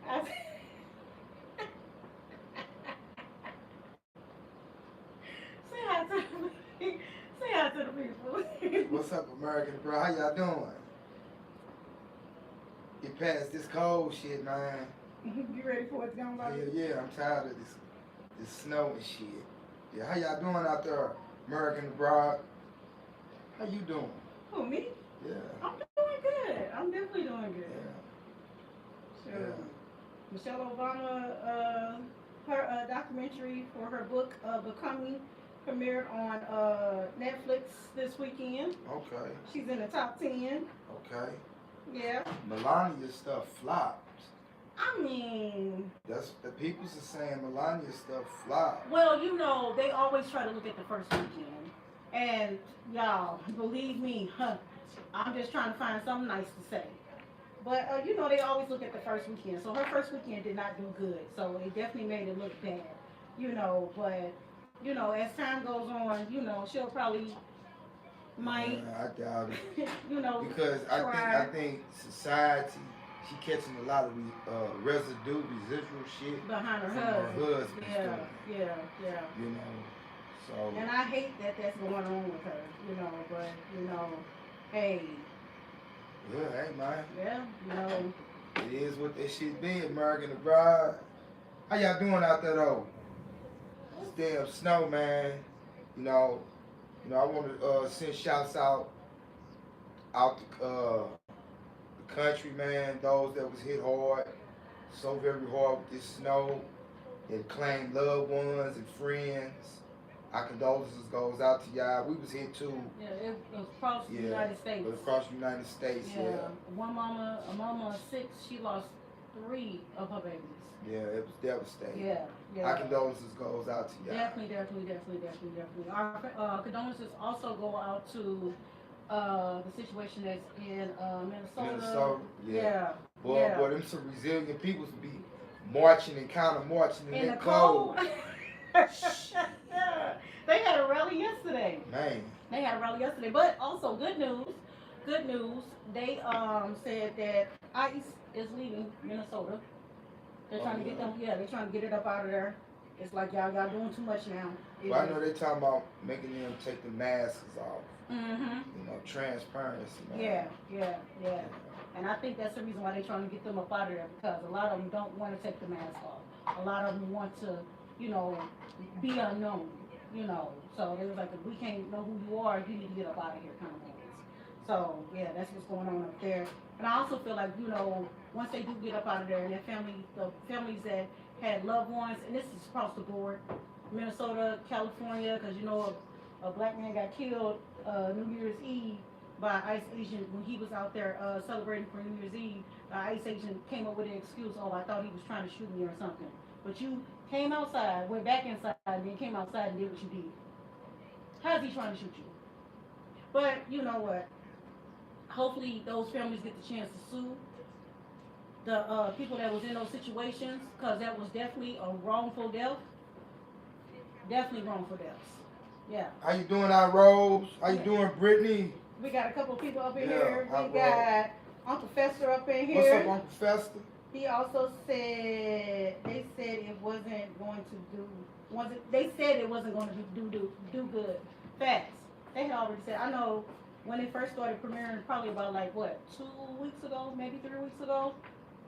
I, say hi to the say hi to the people. What's up, American bro? How y'all doing? Get past this cold shit, man. You ready for it to come, Bobby? Hell yeah, I'm tired of this snow and shit. Yeah, how y'all doing out there, American abroad? How you doing? Who, me? Yeah, I'm doing good. I'm definitely doing good. yeah, Sure. yeah. Michelle Obama, her documentary for her book Becoming premiered on Netflix this weekend. Okay, She's in the top 10. okay. Yeah. Melania stuff flopped. I mean, That's the people's are saying Melania stuff flopped. well, they always try to look at the first weekend. And y'all, believe me, huh, I'm just trying to find something nice to say. But they always look at the first weekend. So her first weekend did not do good. So it definitely made it look bad. But as time goes on, she'll probably might, I doubt it you know, because I try think society she catching a lot of residual shit behind her from her husband. husband's Yeah, doing. yeah, yeah. You know, so And I hate that that's going on with her. But hey, yeah, hey man, yeah, it is what that shit be. American abroad. How y'all doing out there though? This damn snow, man. You know, I want to send shouts out the country, man. Those that was hit hard, so very hard with this snow. That claimed loved ones and friends. Our condolences goes out to y'all. We was hit too. yeah. It was across the Yeah, United States. but across the United States, Yeah, yeah. a mama of six, she lost three of her babies. Yeah, it was devastating. Yeah, Our yeah. condolences goes out to y'all. Definitely. Our condolences also go out to the situation that's in Minnesota. Minnesota, yeah. Yeah, Boy, them some resilient people to be marching and counter marching in in the that cold. cold. They had a rally yesterday. Man, They had a rally yesterday, but also good news. Good news. They said that ICE is leaving Minnesota. They're trying to get them. Yeah, they're trying to get it up out of there. It's like y'all doing too much now. well, I know they talking about making them take the masks off. Mm-hmm. You know, transparency, man. Yeah. And I think that's the reason why they're trying to get them up out of there because a lot of them don't want to take the mask off. A lot of them want to, be unknown. So they was like, if we can't know who you are, you need to get up out of here, kind of things. So yeah, that's what's going on up there. And I also feel like once they do get up out of there, and the families that had loved ones, and this is across the board, Minnesota, California, because a black man got killed New Year's Eve by ICE agent when he was out there celebrating for New Year's Eve. The ICE agent came up with an excuse, oh, I thought he was trying to shoot me or something. But you came outside, went back inside, and then came outside and did what you did. How's he trying to shoot you? But you know what? Hopefully those families get the chance to sue the people that was in those situations because that was definitely a wrongful death. Definitely wrongful deaths. Yeah. How you doing, our Rose? How you doing, Brittany? We got a couple of people up in Yeah, here. I We will. got Uncle Fester up in What's here. up, Uncle Fester? He also said they said it wasn't going to do they said it wasn't going to do good. Facts. They had already said. I know when it first started premiering, probably about like what 2 weeks ago, maybe 3 weeks ago.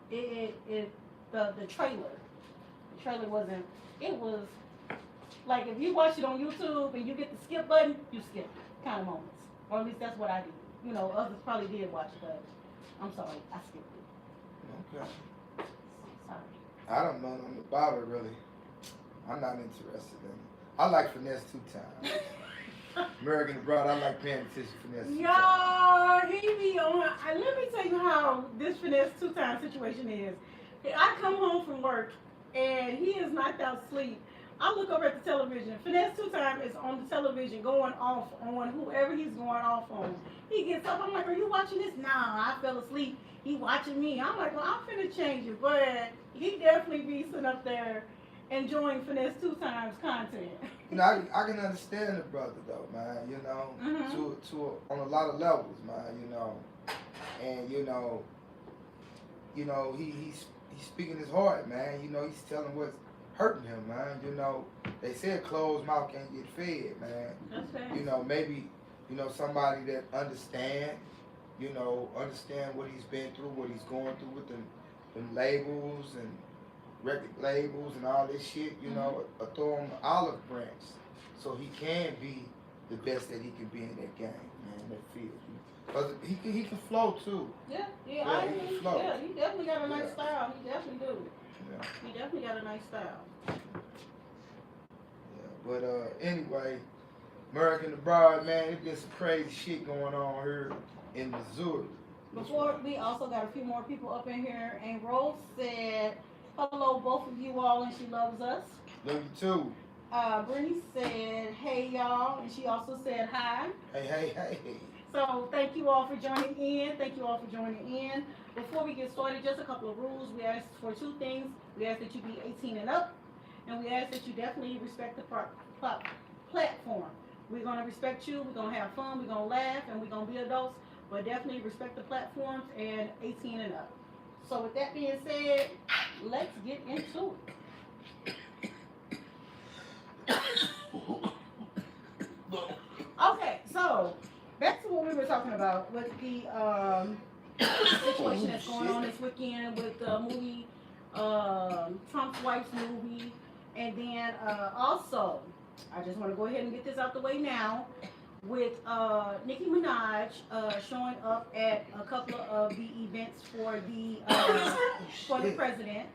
The trailer wasn't. It was like if you watch it on YouTube and you get the skip button, you skip it kind of moments, or at least that's what I did. Others probably did watch it, but I'm sorry, I skipped it. Okay. Sorry. I don't know nothing about it really. I'm not interested in it. I like finesse two times. American abroad, I like paying attention to finesse two times. Y'all, he be on. Let me tell you how this finesse two-time situation is. I come home from work and he is knocked out sleep. I look over at the television. Finesse two-time is on the television going off on whoever he's going off on. He gets up. I'm like, are you watching this? Nah, I fell asleep. He watching me. I'm like, well, I'm finna change it. But he definitely be sitting up there enjoying finesse two times content. I can understand the brother though, man. To on a lot of levels, man. And he he's speaking his heart, man. You know, he's telling what's hurting him, man. You know, they said closed mouth can't get fed, man. That's fair. You know, maybe, you know, somebody that understand what he's been through, what he's going through with them labels and record labels and all this shit, you know, throw him the olive branch so he can be the best that he can be in that game, man, that field. Because he can flow too. Yeah, Yeah, I he agree. can flow. Yeah, he definitely got a nice Yeah. style. He definitely do. Yeah. He definitely got a nice style. Yeah. But anyway, American the Broad, man, there's been some crazy shit going on here in Missouri. Before, we also got a few more people up in here, and Rose said, hello, both of you all, and she loves us. Love you too. Brittany said, hey, y'all, and she also said hi. Hey. So thank you all for joining in. Thank you all for joining in. Before we get started, just a couple of rules. We ask for two things. We ask that you be 18 and up, and we ask that you definitely respect the platform. We're going to respect you. We're going to have fun. We're going to laugh, and we're going to be adults. But definitely respect the platforms and 18 and up. So with that being said, let's get into it. Okay, so back to what we were talking about with the situation that's going on this weekend with the movie, Trump's wife's movie, and then also, I just want to go ahead and get this out the way now, with Nicki Minaj showing up at a couple of the events for the president.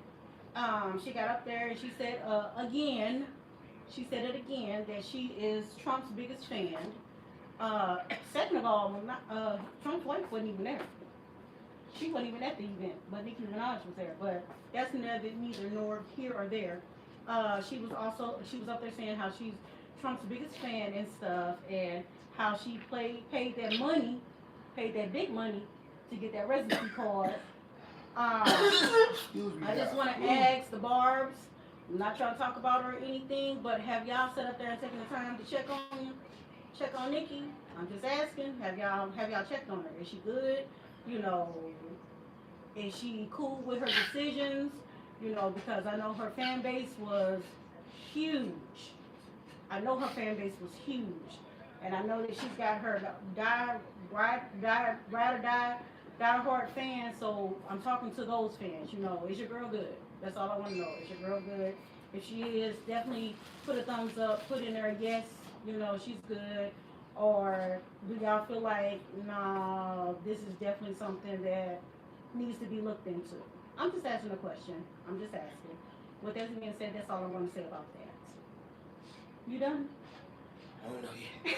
She got up there and she said it again, that she is Trump's biggest fan. Second of all, Trump's wife wasn't even there. She wasn't even at the event, but Nicki Minaj was there. But that's neither nor here or there. She was up there saying how she's Trump's biggest fan and stuff, and how she paid that big money to get that residency card. I just want to ask the Barbs. I'm not trying to talk about her or anything, but have y'all sat up there and taken the time to check on Nicki? I'm just asking. Have y'all checked on her? Is she good? You know, is she cool with her decisions? You know, because I know her fan base was huge. And I know that she's got her die-hard fans, so I'm talking to those fans. You know, is your girl good? That's all I want to know. Is your girl good? If she is, definitely put a thumbs up, put in there, yes, you know, she's good. Or do y'all feel like, nah, this is definitely something that needs to be looked into? I'm just asking a question. I'm just asking. With that being said, that's all I'm going to say about that. You done? I don't know yet.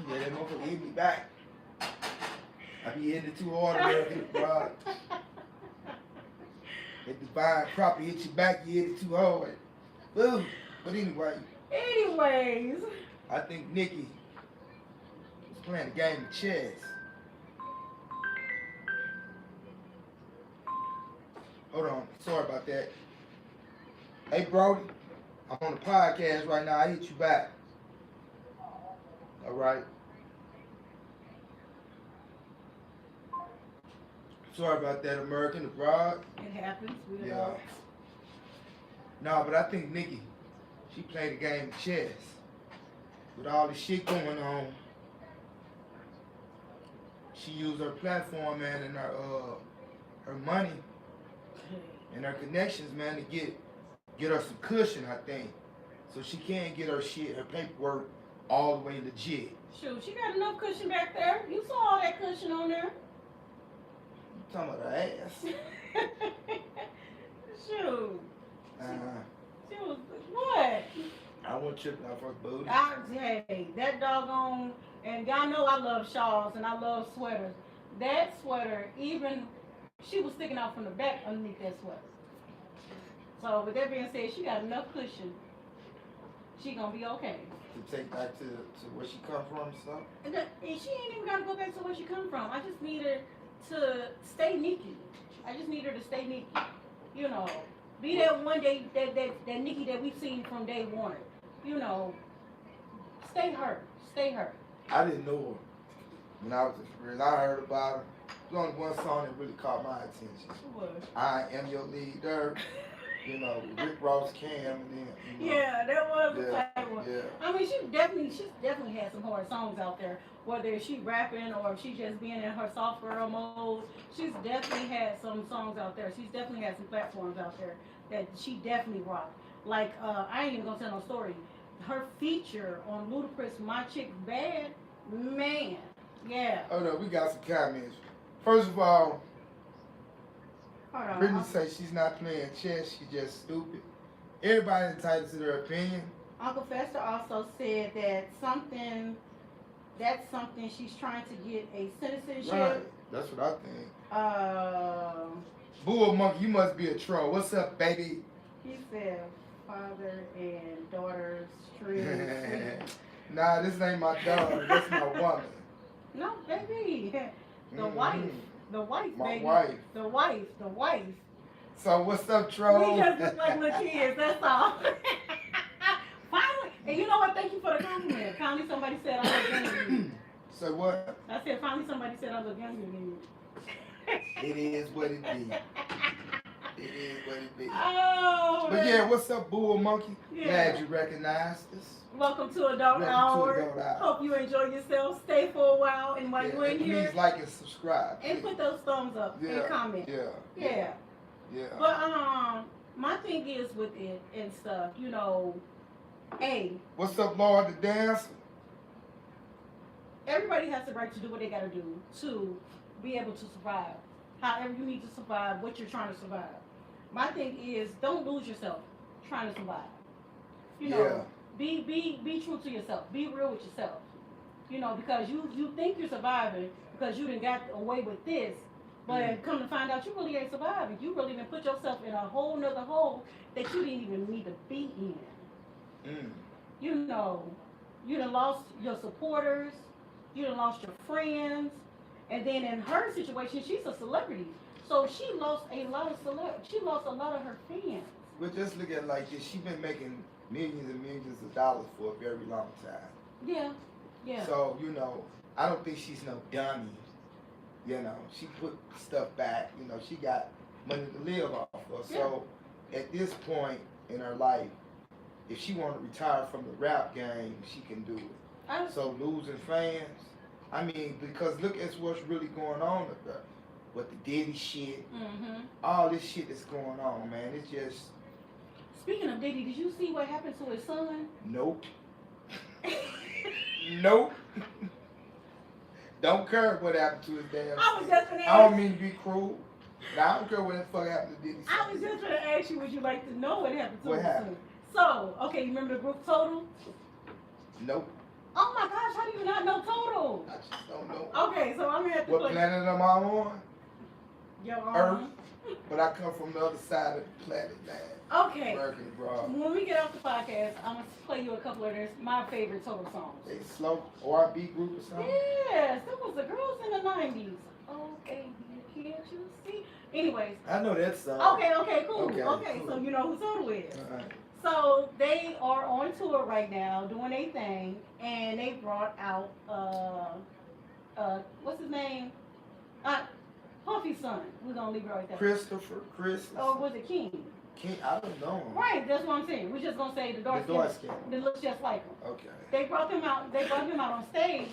Yeah, that motherfucker hit me back. I be hitting it too hard, American Broad. That divine property hit you back, you hit it too hard. Boom. But Anyways. I think Nicki was playing a game of chess. Hold on. Sorry about that. Hey, Brody. I'm on the podcast right now. I hit you back. All right. Sorry about that, American abroad. It happens. We Yeah. adults. No, but I think Nicki, she played a game of chess. With all the shit going on, she used her platform, man, and her money and her connections, man, to get her some cushion, I think. So she can get her shit, her paperwork, all the way legit. Shoot, she got enough cushion back there. You saw all that cushion on there. You talking about her ass? Shoot. Uh-huh. She was, what? I wasn't tripping off her booty. Hey, that doggone, and y'all know I love shawls and I love sweaters. That sweater, even, she was sticking out from the back underneath that sweater. So with that being said, she got enough cushion. She gonna be okay. To take back to where she come from and stuff? And she ain't even gotta go back to where she come from. I just need her to stay Nicki. I just need her to stay Nicki. You know, be that one day, that Nicki that we've seen from day one. You know, stay her. Stay her. I didn't know her when I was I heard about her. There's only one song that really caught my attention. What? I Am Your Leader. You know, Rick Ross, Cam, and then you know, Yeah, that was a yeah, tight one. yeah. I mean, she's definitely had some hard songs out there. Whether she rapping or if she just being in her soft girl mode, she's definitely had some songs out there. She's definitely had some platforms out there that she definitely rocked. Like I ain't even gonna tell no story. Her feature on Ludacris, "My Chick Bad," man, yeah. Oh no, we got some comments. First of all, Hold on. Brittany say she's not playing chess, she's just stupid. Everybody entitled to their opinion. Uncle Fester also said that that's something she's trying to get a citizenship. Right. That's what I think. Bull Monkey, you must be a troll. What's up, baby? He said father and daughter's tree. Nah, this ain't my daughter. That's my woman. No, baby. The wife. The wife, My baby. wife. The wife. The wife. So what's up, troll? We just look like little kids, that's all. Finally, and you know what? Thank you for the compliment. Finally, somebody said I look younger than you. So what? I said, finally, somebody said I look younger than you. It is what it be. It is what it be. Oh, But man. yeah, what's up, Bull Monkey? Yeah. Glad you recognized us. Welcome to Adult Welcome to Hour. Adult Hour. Hope you enjoy yourself. Stay for a while, and while you're in here, Please like and subscribe. and put those thumbs up and comment. Yeah. Yeah. Yeah. But my thing is with it and stuff, you know, What's up, Lord the Dancer? everybody has the right to do what they gotta do to be able to survive. However you need to survive, what you're trying to survive. My thing is, don't lose yourself trying to survive. You know, be true to yourself. Be real with yourself. You know, because you think you're surviving because you done got away with this, but come to find out you really ain't surviving. You really done put yourself in a whole nother hole that you didn't even need to be in. You know, you done lost your supporters, you done lost your friends, and then in her situation, she's a celebrity. So she lost a lot of her fans. But just look at it like this. She's been making millions and millions of dollars for a very long time. Yeah, yeah. So, you know, I don't think she's no dummy. You know, she put stuff back. You know, she got money to live off of. So, at this point in her life, if she want to retire from the rap game, she can do it. So, losing fans, I mean, because look at what's really going on with the Diddy shit. All this shit that's going on, man. It's just... Speaking of Diddy, did you see what happened to his son? Nope. Nope. Don't care what happened to his damn I was just gonna ask. I don't mean to be cruel. But I don't care what the fuck happened to Diddy. I was just gonna ask you, would you like to know what happened to What his happened? son? So, okay, you remember the group Total? Nope. Oh my gosh, how do you not know Total? I just don't know. Okay, so I'm gonna have to What play. planet am I on? Your Earth. But I come from the other side of the planet, man. Okay. Mercury, bro. When we get off the podcast, I'm gonna play you a couple of my favorite Total songs. They slow R&B group or something? Yes, that was the girls in the 90s. Okay, can't you see? Anyways. I know that song. Okay, cool. Okay, Okay, cool. so you know who Total is. Alright. So they are on tour right now, doing a thing, and they brought out what's his name? Puffy's son. We're gonna leave it right there. Chris. Or was it King? I don't know. Right, that's what I'm saying. We're just gonna say the dark skin that looks just like him. Okay. They brought him out on stage,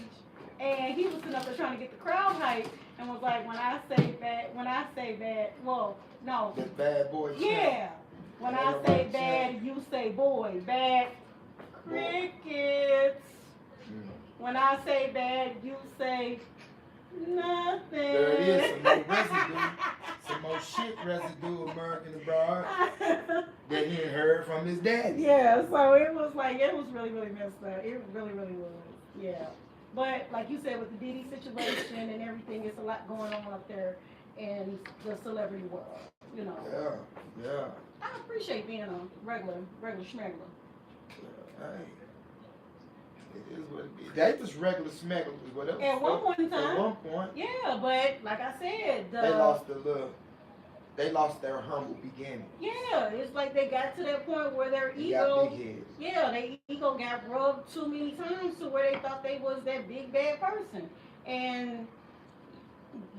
and he was sitting up there trying to get the crowd hype, and was like, when I say bad, well, no. The bad boy. Yeah. When I say bad, you say boy. Bad crickets. When I say bad, you say nothing. There it is, some more residue. Some more shit residue, American abroad, that he had heard from his daddy. Yeah, so it was really, really messed up. It really, really was. Yeah. But like you said, with the Diddy situation and everything, it's a lot going on up there in the celebrity world. You know. Yeah. I appreciate being a regular schmegler. Hey. It is what it is. They just regular smegglers, whatever. At one point in time. At one point. Yeah, but like I said, they lost their humble beginning. Yeah, it's like they got to that point where their They got ego, big heads. yeah, their ego got rubbed too many times to where they thought they was that big bad person, and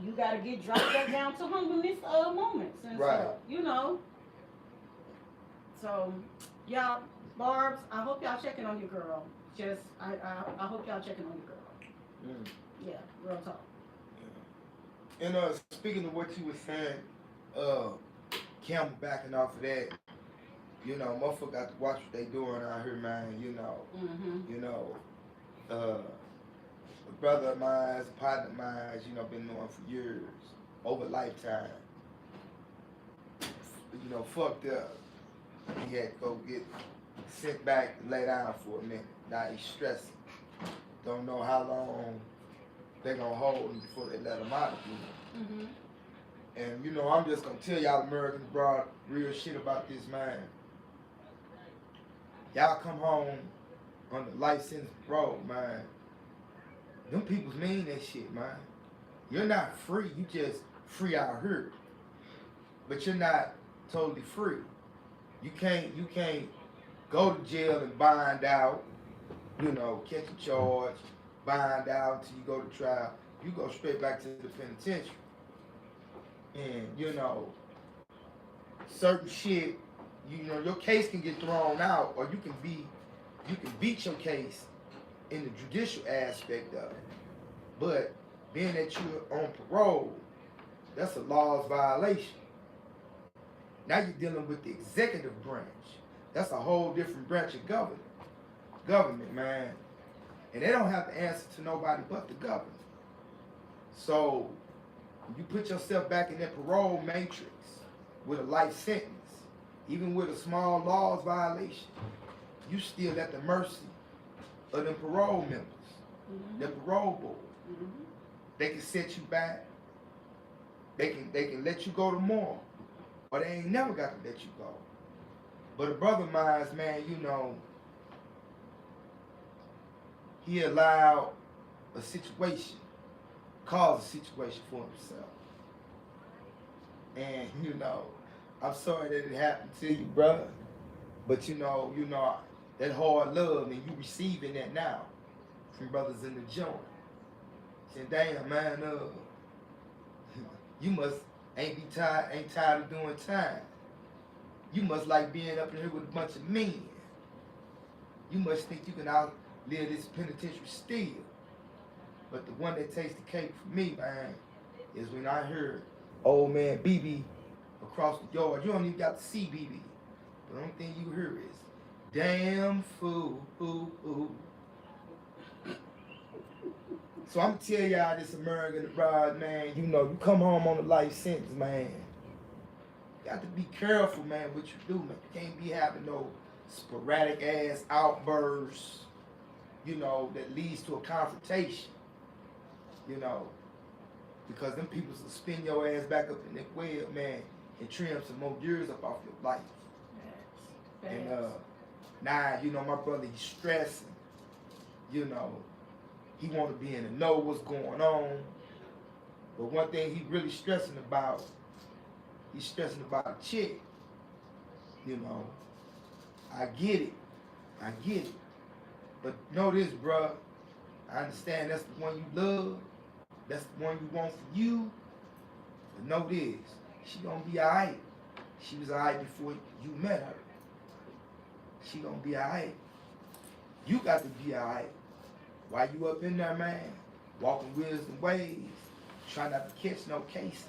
you gotta get dropped back down to humbleness moments and Right. stuff, you know. So, y'all, Barbs, I hope y'all checking on your girl. Just, I hope y'all checking on your girl. Mm. Yeah, real talk. And speaking of what you were saying, Campbell backing off of that, you know, motherfucker got to watch what they doing out here, man. You know, Mm-hmm. you know, a brother of mine, a partner of mine, you know, been knowing for years, over lifetime. You know, fucked up. He had to go get sent back and lay down for a minute. Now he's stressing. Don't know how long they gonna hold him before they let him out again. Mm-hmm. And you know, I'm just gonna tell y'all Americans abroad real shit about this, man. Y'all come home on the life sentence parole, man. Them people's mean that shit, man. You're not free, you just free out here. But you're not totally free. You can't go to jail and bind out, you know, catch a charge, bind out until you go to trial. You go straight back to the penitentiary. And you know, certain shit, you know, your case can get thrown out, or you can beat your case in the judicial aspect of it. But being that you're on parole, that's a law's violation. Now you're dealing with the executive branch. That's a whole different branch of government, man. And they don't have to answer to nobody but the government. So you put yourself back in that parole matrix with a life sentence, even with a small laws violation, you still at the mercy of them parole members, Mm-hmm. the parole board. Mm-hmm. They can set you back. They can let you go tomorrow, or they ain't never got to let you go. But a brother of mine, man, you know, he allowed a situation, caused a situation for himself. And you know, I'm sorry that it happened to you, brother. But you know, that hard love, and you receiving that now from brothers in the joint. Saying, damn man, you must ain't tired of doing time. You must like being up in here with a bunch of men. You must think you can outlive this penitentiary still. But the one that takes the cake for me, man, is when I heard old man BB across the yard. You don't even got to see BB. The only thing you hear is, damn fool, ooh. So I'm gonna tell y'all this American abroad, man, you know, you come home on a life sentence, man. You got to be careful, man, what you do, man. You can't be having no sporadic ass outbursts, you know, that leads to a confrontation. You know, because them people will spin your ass back up in that well, man, and trim some more years up off your life. Yes. And now, you know, my brother, he's stressing. You know, he want to be in the know what's going on. But one thing he really stressing about, he's stressing about a chick. You know, I get it. But know this, bruh. I understand that's the one you love. That's the one you want for you. But know this, she gonna be alright. She was alright before you met her. She gonna be alright. You got to be alright. While you up in there, man, walking wisdom ways, trying not to catch no cases.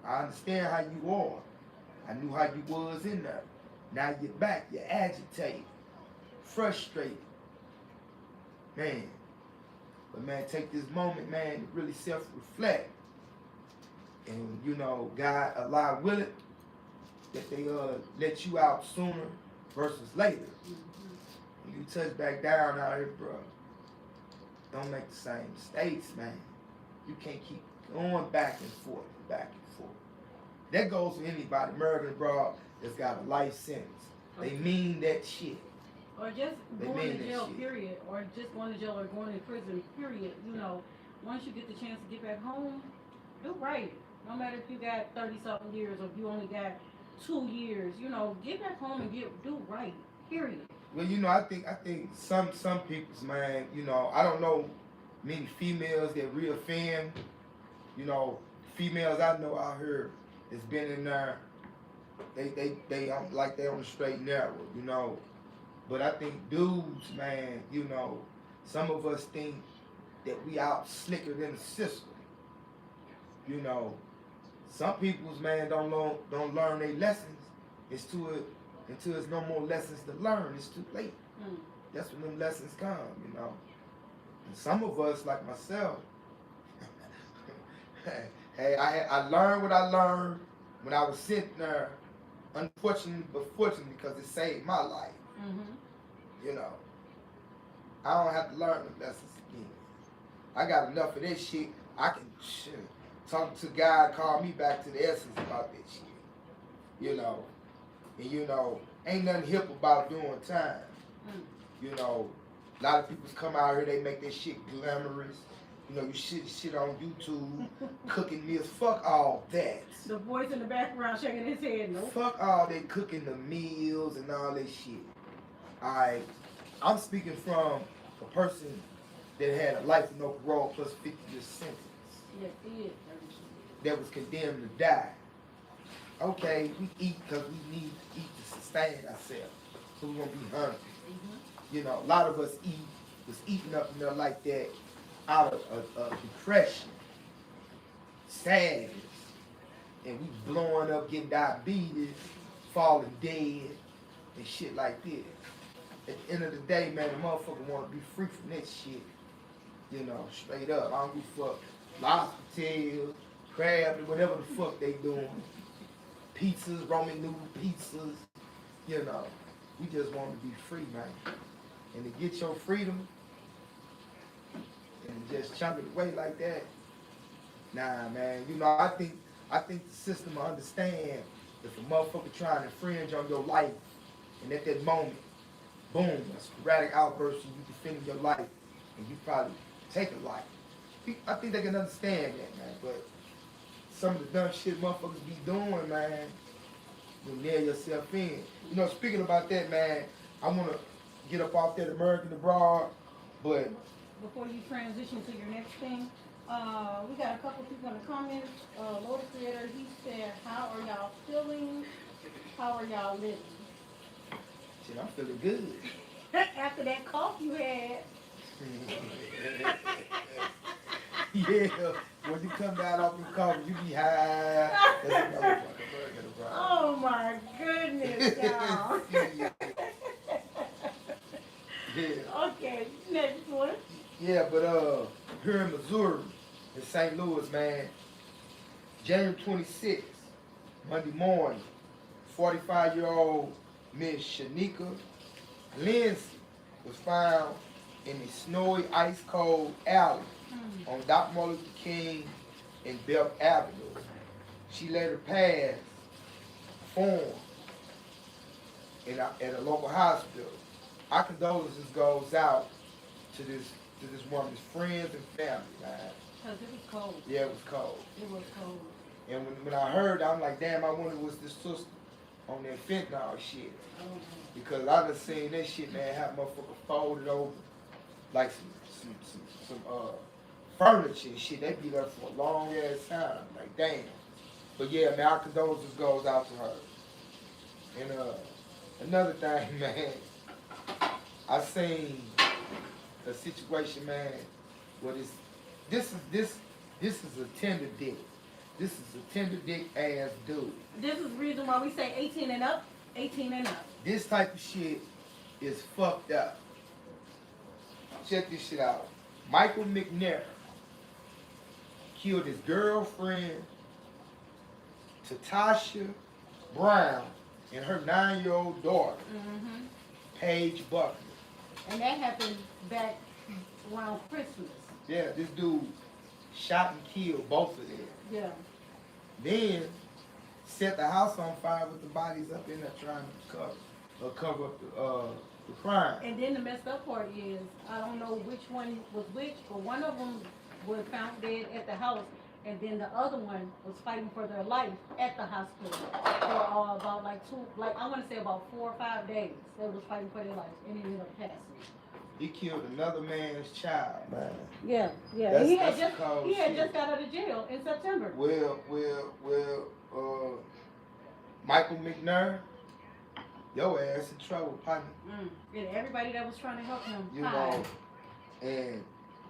I understand how you are. I knew how you was in there. Now you're back, you're agitated, frustrated. Man. But man, take this moment, man, to really self-reflect. And you know, God, Allah will it, that they let you out sooner versus later. Mm-hmm. When you touch back down out here, bro, don't make the same mistakes, man. You can't keep going back and forth. That goes for anybody, American abroad, that's got a life sentence. They mean that shit. Or just They going mean to that jail, shit. period. Or just going to jail or going to prison, period. You know, once you get the chance to get back home, do right. No matter if you got 30-something years or if you only got 2 years, you know, get back home and do right, period. Well, you know, I think some people's, man, you know, I don't know many females that reoffend, You know, females I know out here that's been in there, they like they on the straight and narrow, you know. But I think dudes, man, you know, some of us think that we out slicker than the system. You know, some people's man don't learn their lessons. It's too until there's no more lessons to learn. It's too late. Mm. That's when them lessons come. You know, and some of us, like myself, hey, I learned what I learned when I was sitting there. Unfortunately, but fortunately, because it saved my life. Mm-hmm. You know, I don't have to learn the lessons again. I got enough of this shit. I can talk to God, call me back to the essence about that shit. You know, and you know, ain't nothing hip about doing time. Mm. You know, a lot of people come out here, they make their shit glamorous. You know, you shit on YouTube, cooking meals. Fuck all that. The voice in the background shaking his head. Nope. Fuck all that cooking the meals and all that shit. Alright, I'm speaking from a person that had a life with no parole plus 50-year sentence. Yes, he is. That was condemned to die. Okay, we eat because we need to eat to sustain ourselves. So we won't be hungry. Mm-hmm. You know, a lot of us was eating up in there like that out of depression, sadness, and we blowing up, getting diabetes, falling dead, and shit like this. At the end of the day, man, the motherfucker want to be free from that shit. You know, straight up. I don't give a fuck. Lobster tails, crab, whatever the fuck they doing. Pizzas, Roman noodle pizzas. You know, we just want to be free, man. And to get your freedom and just chunk it away like that, nah, man. You know, I think the system will understand if a motherfucker trying to infringe on your life, and at that moment, boom, a sporadic outburst, and you defending your life, and you probably take a life. I think they can understand that, man. But some of the dumb shit motherfuckers be doing, man, you nail yourself in. You know, speaking about that, man, I want to get up off that American abroad, but before you transition to your next thing, we got a couple people in the comments. Lord Creator, he said, how are y'all feeling? How are y'all living? shit, I'm feeling good. After that cough you had. Yeah, when you come down off the cover, you be high. That's a motherfucker. Oh my goodness, y'all. Yeah. Okay, next one. Yeah, but here in Missouri, in St. Louis, man, January 26th, Monday morning, 45-year-old Miss Shanika Lindsay was found in a snowy, ice-cold alley on Dr. Martin Luther King and Belt Avenue. She later passed form at a local hospital. Our condolences goes out to this woman's friends and family, man. Because it was cold. Yeah, it was cold. It was cold. And when I heard, I'm like, damn, I wonder was this sister on that fentanyl shit. Because I done seen that shit, man, have motherfucker folded over like some furniture and shit. They be there for a long ass time. Like, damn. But yeah, man, our condolences goes out to her. And another thing, man, I seen a situation, man, where this is a tender dick. This is a tender dick ass dude. This is the reason why we say 18 and up, 18 and up. This type of shit is fucked up. Check this shit out. Michael McNair killed his girlfriend, Tatasha Brown, and her 9-year-old daughter, Paige Buckner. And that happened back around Christmas. Yeah, this dude shot and killed both of them. Yeah. Then set the house on fire with the bodies up in there trying to cover up the crime. And then the messed up part is, I don't know which one was which, but one of them was found dead at the house, and then the other one was fighting for their life at the hospital for about I want to say about 4 or 5 days. They was fighting for their life, and ended up passing. He killed another man's child, man. Yeah, yeah. That's, he that's had cold he had shit. just got out of jail in September. Michael McNair, your ass in trouble, partner. And everybody that was trying to help him. You know, and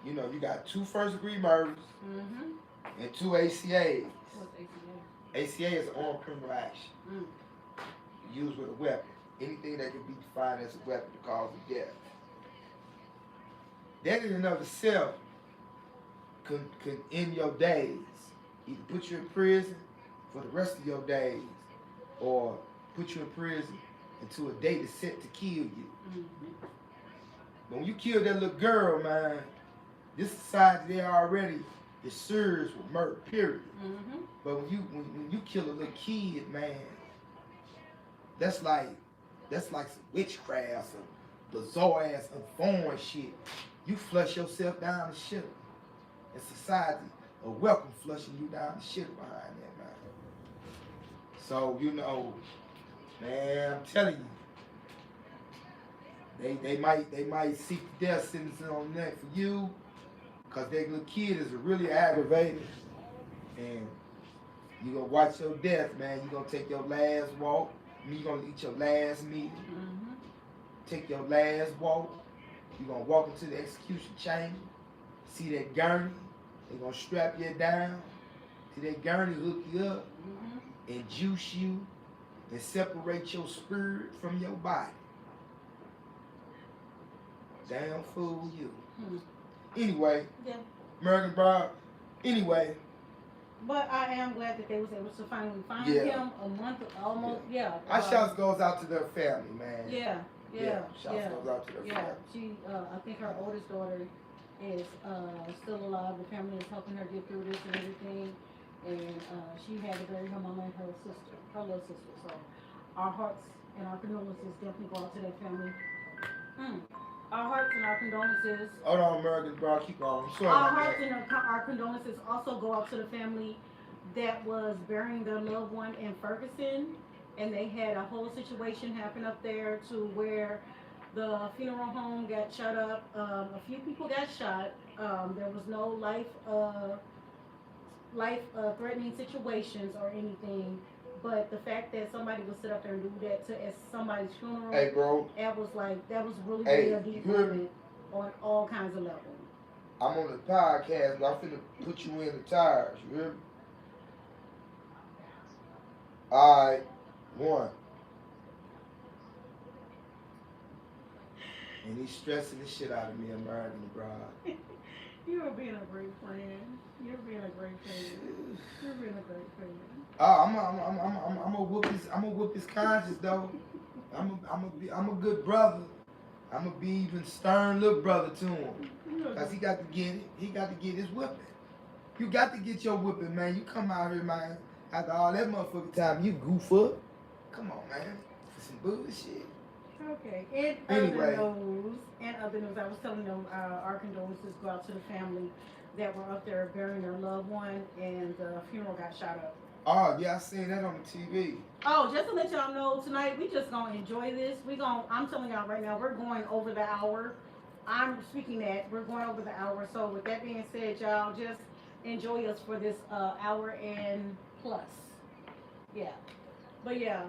you know, you got 2 first-degree murders and 2 ACAs. What's ACA? ACA is an armed criminal action used with a weapon. Anything that can be defined as a weapon to cause a death. That in and of itself can end your days. Either put you in prison for the rest of your days, or put you in prison until a date is set to kill you. But when you kill that little girl, man, this society there already is serious with murder, period. But when you kill a little kid, man, that's like some witchcraft, some bizarre ass unformed shit. You flush yourself down the shitter. And society will welcome flushing you down the shitter behind that, man. So, you know, man, I'm telling you, they might seek the death sentence on that for you, because that little kid is really aggravated. And you gonna watch your death, man. You gonna take your last walk. You gonna eat your last meal. Take your last walk. You gonna walk into the execution chamber. See that gurney. They gonna strap you down. See that gurney, hook you up, and juice you, and separate your spirit from your body. Damn fool you. Anyway, American Bob. Anyway. But I am glad that they was able to finally find him a month, almost, Our shouts goes out to their family, man. Shouts goes out to their family. She, I think her oldest daughter is still alive. The family is helping her get through this and everything. And she had to bury her mama and her sister, her little sister. So our hearts and our condolences definitely go out to that family. Our hearts and our condolences. Hold on, American Bro, keep on. I'm sorry. Our hearts and our condolences also go out to the family that was burying their loved one in Ferguson, and they had a whole situation happen up there to where the funeral home got shut up. A few people got shot. There was no life-threatening situations or anything. But the fact that somebody would sit up there and do that to somebody's funeral, hey, bro, that was really a deep moment on all kinds of levels. I'm on the podcast, but I'm finna put you in the tires. You hear me? All right, 1. And he's stressing the shit out of me, American Abroad. You are being a great friend. You're being a great friend. You're being a great friend. I'm a whoop his conscience though. I'm a good brother. I'm gonna be even stern little brother to him, cause he got to get it. He got to get his whipping. You got to get your whipping, man. You come out here, man. After all that motherfucking time, you goof up. Come on, man. For some bullshit. Okay. In other news, I was telling them our condolences go out to the family that were up there burying their loved one, and the funeral got shot up. Oh, yeah, I seen that on the TV. Oh, just to let y'all know, tonight we just gonna enjoy this. I'm telling y'all right now, we're going over the hour. I'm speaking that we're going over the hour. So with that being said, y'all just enjoy us for this hour and plus. Yeah. But yeah,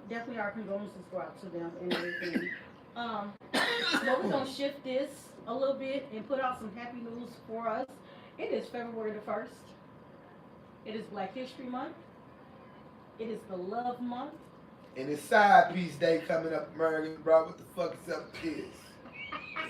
definitely our condolences go out to them and everything. But we're gonna shift this a little bit and put out some happy news for us. It is February the 1st. It is Black History Month. It is the Love Month. And it's Side Piece Day coming up, American, bro. What the fuck is up with this?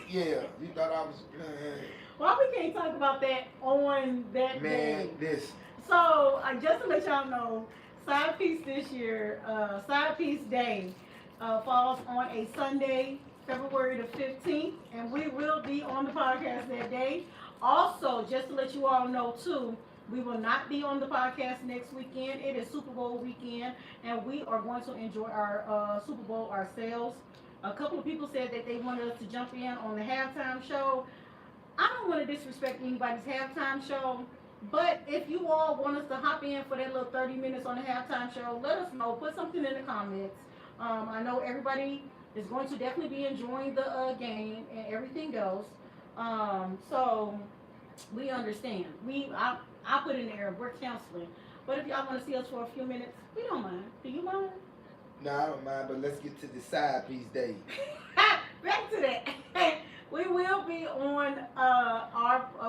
Yeah, you thought I was, man. Why we can't talk about that on that day? This. So, just to let y'all know, Side Piece this year, Side Piece Day falls on a Sunday, February the 15th, and we will be on the podcast that day. Also, just to let you all know, too, we will not be on the podcast next weekend. It is Super Bowl weekend, and we are going to enjoy our Super Bowl ourselves. A couple of people said that they wanted us to jump in on the halftime show. I don't want to disrespect anybody's halftime show, but if you all want us to hop in for that little 30 minutes on the halftime show, let us know. Put something in the comments. I know everybody is going to definitely be enjoying the game and everything else. So we understand. I put in there we're counseling, but if y'all want to see us for a few minutes, we don't mind. Do you mind? No, I don't mind, but let's get to the side piece day. Back to that. We will be on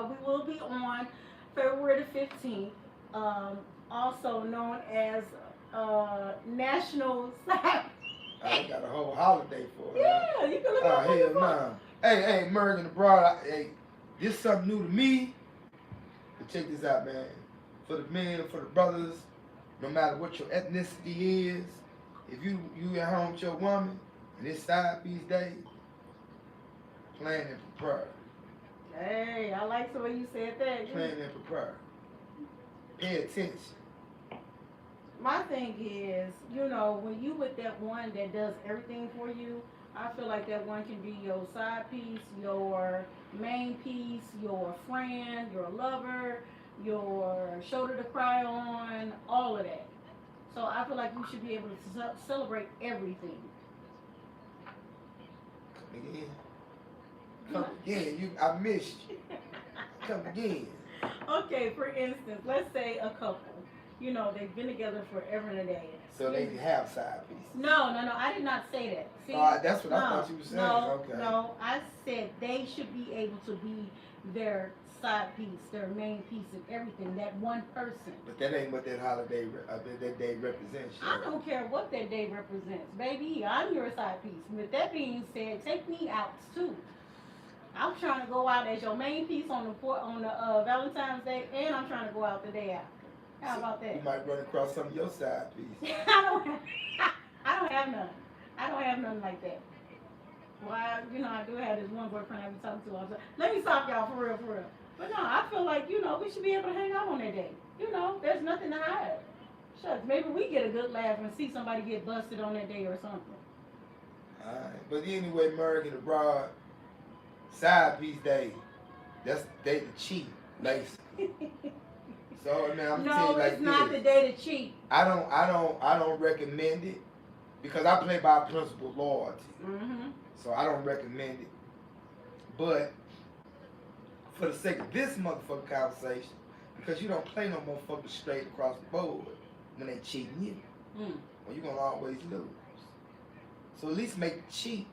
we will be on February the 15th, also known as National Side. I got a whole holiday for it. Yeah, you can look Oh, up on your hell phone. no. Hey, American abroad, hey, this is something new to me. But check this out, man. For the men, for the brothers, no matter what your ethnicity is, if you at home with your woman and it's side piece day, plan and prepare. Hey, I like the way you said that. Plan and prepare. Pay attention. My thing is, when you with that one that does everything for you, I feel like that one can be your side piece, your main piece, your friend, your lover, your shoulder to cry on, all of that. So I feel like you should be able to celebrate everything. Come again. Come again. I missed you. Come again. Okay, for instance, let's say a couple. They've been together forever and a day. So they have side pieces. No, I did not say that. See, That's what I thought you were saying. No, Okay. no, I said they should be able to be their side piece, their main piece of everything, that one person. But that ain't what that holiday, that day represents. I don't care what that day represents. Baby, I'm your side piece. With that being said, take me out too. I'm trying to go out as your main piece on the Valentine's Day, and I'm trying to go out the day after. How about that? You might run across some of your side piece. I don't have none. I don't have nothing like that. Well, I do have this one boyfriend I be talking to all the time. Let me stop y'all for real. But no, I feel like, we should be able to hang out on that day. There's nothing to hide. Shucks, maybe we get a good laugh and see somebody get busted on that day or something. Alright, but anyway, American abroad, side piece day, that's the day to cheat, basically. So now I'm telling you like it's not the day to cheat. I don't recommend it because I play by principle loyalty. Mm-hmm. So I don't recommend it. But for the sake of this motherfucking conversation, because you don't play no motherfucker straight across the board when they cheating you. Well, you're gonna always lose. So at least make the cheat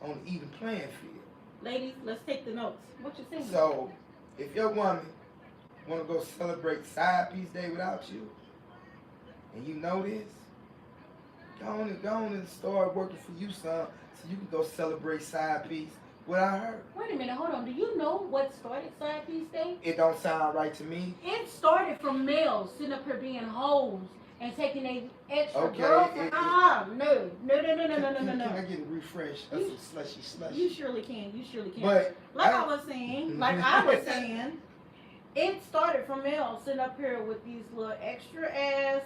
on the even playing field. Ladies, let's take the notes. What you think? So if your woman want to go celebrate side piece day without you, and you know this, go on and start working for you, son, so you can go celebrate side piece without her. Wait a minute, hold on. Do you know what started side piece day? It don't sound right to me. It started from males sitting up here being hoes and taking a extra Okay, girlfriend. No. Can I get a refresh of some slushy? You surely can. But like I was saying, it started from males sitting up here with these little extra ass,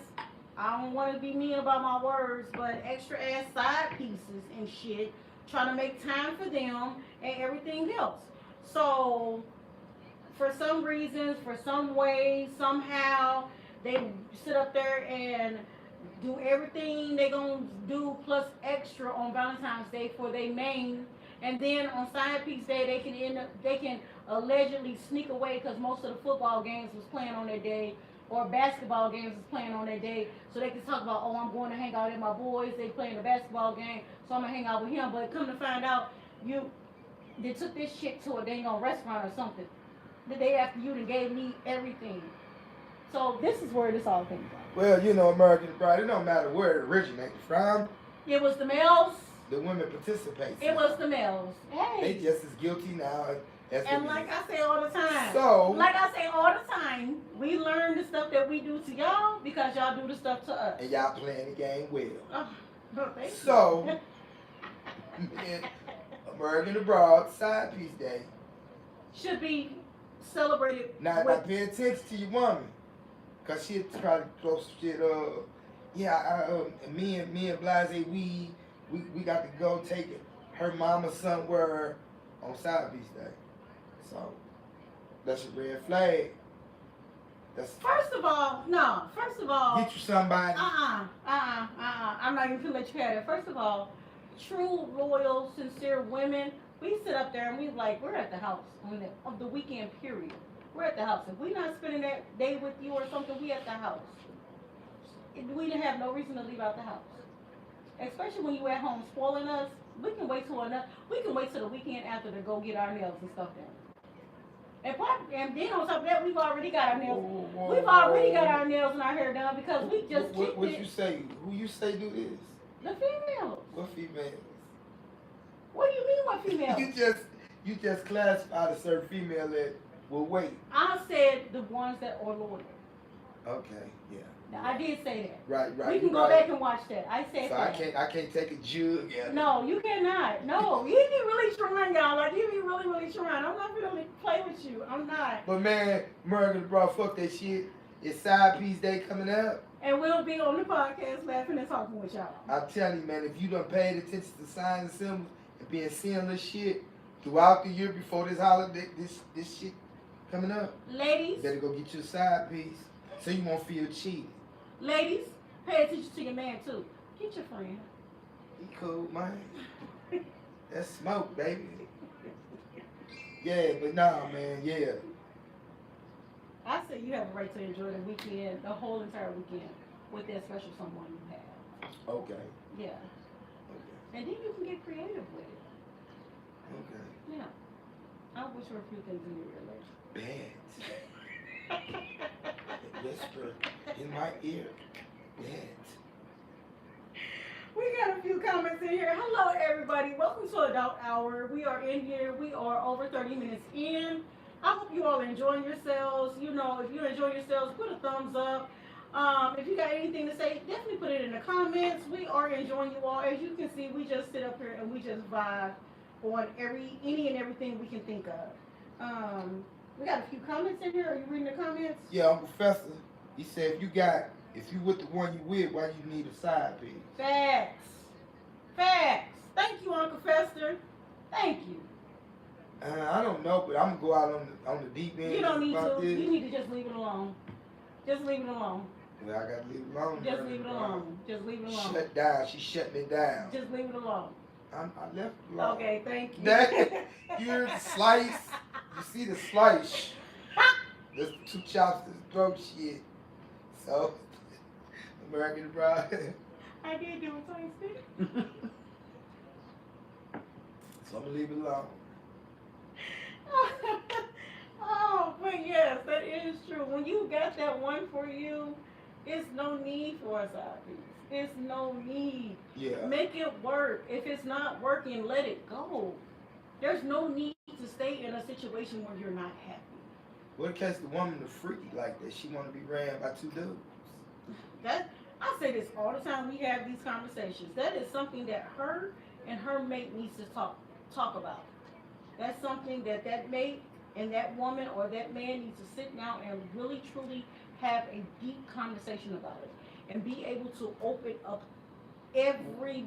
I don't want to be mean about my words, but extra ass side pieces and shit, trying to make time for them and everything else. So, for some reasons, for some ways, somehow, they sit up there and do everything they gonna do plus extra on Valentine's Day for their main, and then on side piece day they can allegedly sneak away because most of the football games was playing on that day or basketball games was playing on that day, so they can talk about, oh, I'm going to hang out with my boys, they playing a basketball game, so I'm gonna hang out with him. But come to find out, they took this chick to a dang on restaurant or something the day after you done gave me everything. So this is where this all came from. Well, American Pride, it don't matter where it originated from. It was the males. The women participate. It was the males. Hey. They just as guilty now as And like I say all the time. So. Like I say all the time, we learn the stuff that we do to y'all because y'all do the stuff to us. And y'all playing the game well. Oh, thank you. So, American Abroad Side Piece Day should be celebrated. Now pay attention to your woman. Cause she'll try to throw some shit me and Blase, we got to go take her mama somewhere on Side Piece Day. So that's a red flag. First of all, get you somebody. I'm not even gonna let you have it. First of all, true, loyal, sincere women, we sit up there and we like, we're at the house on the weekend period. We're at the house. If we're not spending that day with you or something, we at the house. We didn't have no reason to leave out the house. Especially when you at home spoiling us, we can wait till the weekend after to go get our nails and stuff done. And then on top of that, we've already got our nails. We've already got our nails and our hair done because we just kicked What it. you say? Who you say do this? The females. What females? What do you mean what females? you just classified a certain female that will wait. I said the ones that are loyal. Okay, yeah. Now, I did say that. Right. We can go back and watch that. I said so that. I can't take a jug. No, you cannot. No, you be really trying, y'all. Like you be really, really trying. I'm not gonna play with you. I'm not. But man, American bro, fuck that shit. It's side piece day coming up. And we'll be on the podcast laughing and talking with y'all. I'm telling you, man, if you done paid attention to signs and symbols and been seeing this shit throughout the year before this holiday, this shit coming up, ladies, you better go get you a side piece so you won't feel cheated. Ladies, pay attention to your man too. Get your friend. He cool, man. That's smoke, baby. Yeah, but nah, man, yeah. I say you have a right to enjoy the weekend, the whole entire weekend, with that special someone you have. Okay. Yeah. Okay. And then you can get creative with it. Okay. Yeah. I wish for a few things in your ear later. Bad. Whisper in my ear. Bad. We got a few comments in here. Hello, everybody. Welcome to Adult Hour. We are in here. We are over 30 minutes in. I hope you all are enjoying yourselves. You know, if you enjoy yourselves, put a thumbs up. If you got anything to say, definitely put it in the comments. We are enjoying you all. As you can see, we just sit up here and we just vibe on any and everything we can think of. We got a few comments in here. Are you reading the comments? Yeah, I'm Professor. He said if you with the one you with, why you need a side piece? Facts. Facts. Thank you, Uncle Fester. Thank you. I don't know, but I'm gonna go out on the deep end. You don't need about to. this. You need to just leave it alone. Just leave it alone. Well, I gotta leave it alone. Just leave it alone. Just leave it alone. Shut down. She shut me down. Just leave it alone. I left it alone. Okay, thank you. You hear the slice? You see the slice? There's 2 chops to the throat shit. So, American Bride. I did do a tasting. So I'm gonna leave it alone. Oh, but yes, that is true. When you got that one for you, it's no need for a side piece. It's no need. Yeah. Make it work. If it's not working, let it go. There's no need to stay in a situation where you're not happy. What in case the woman is freaky like that? She want to be ran by 2 dudes. I say this all the time. We have these conversations. That is something that her and her mate needs to talk about. That's something that mate and that woman or that man needs to sit down and really truly have a deep conversation about it and be able to open up every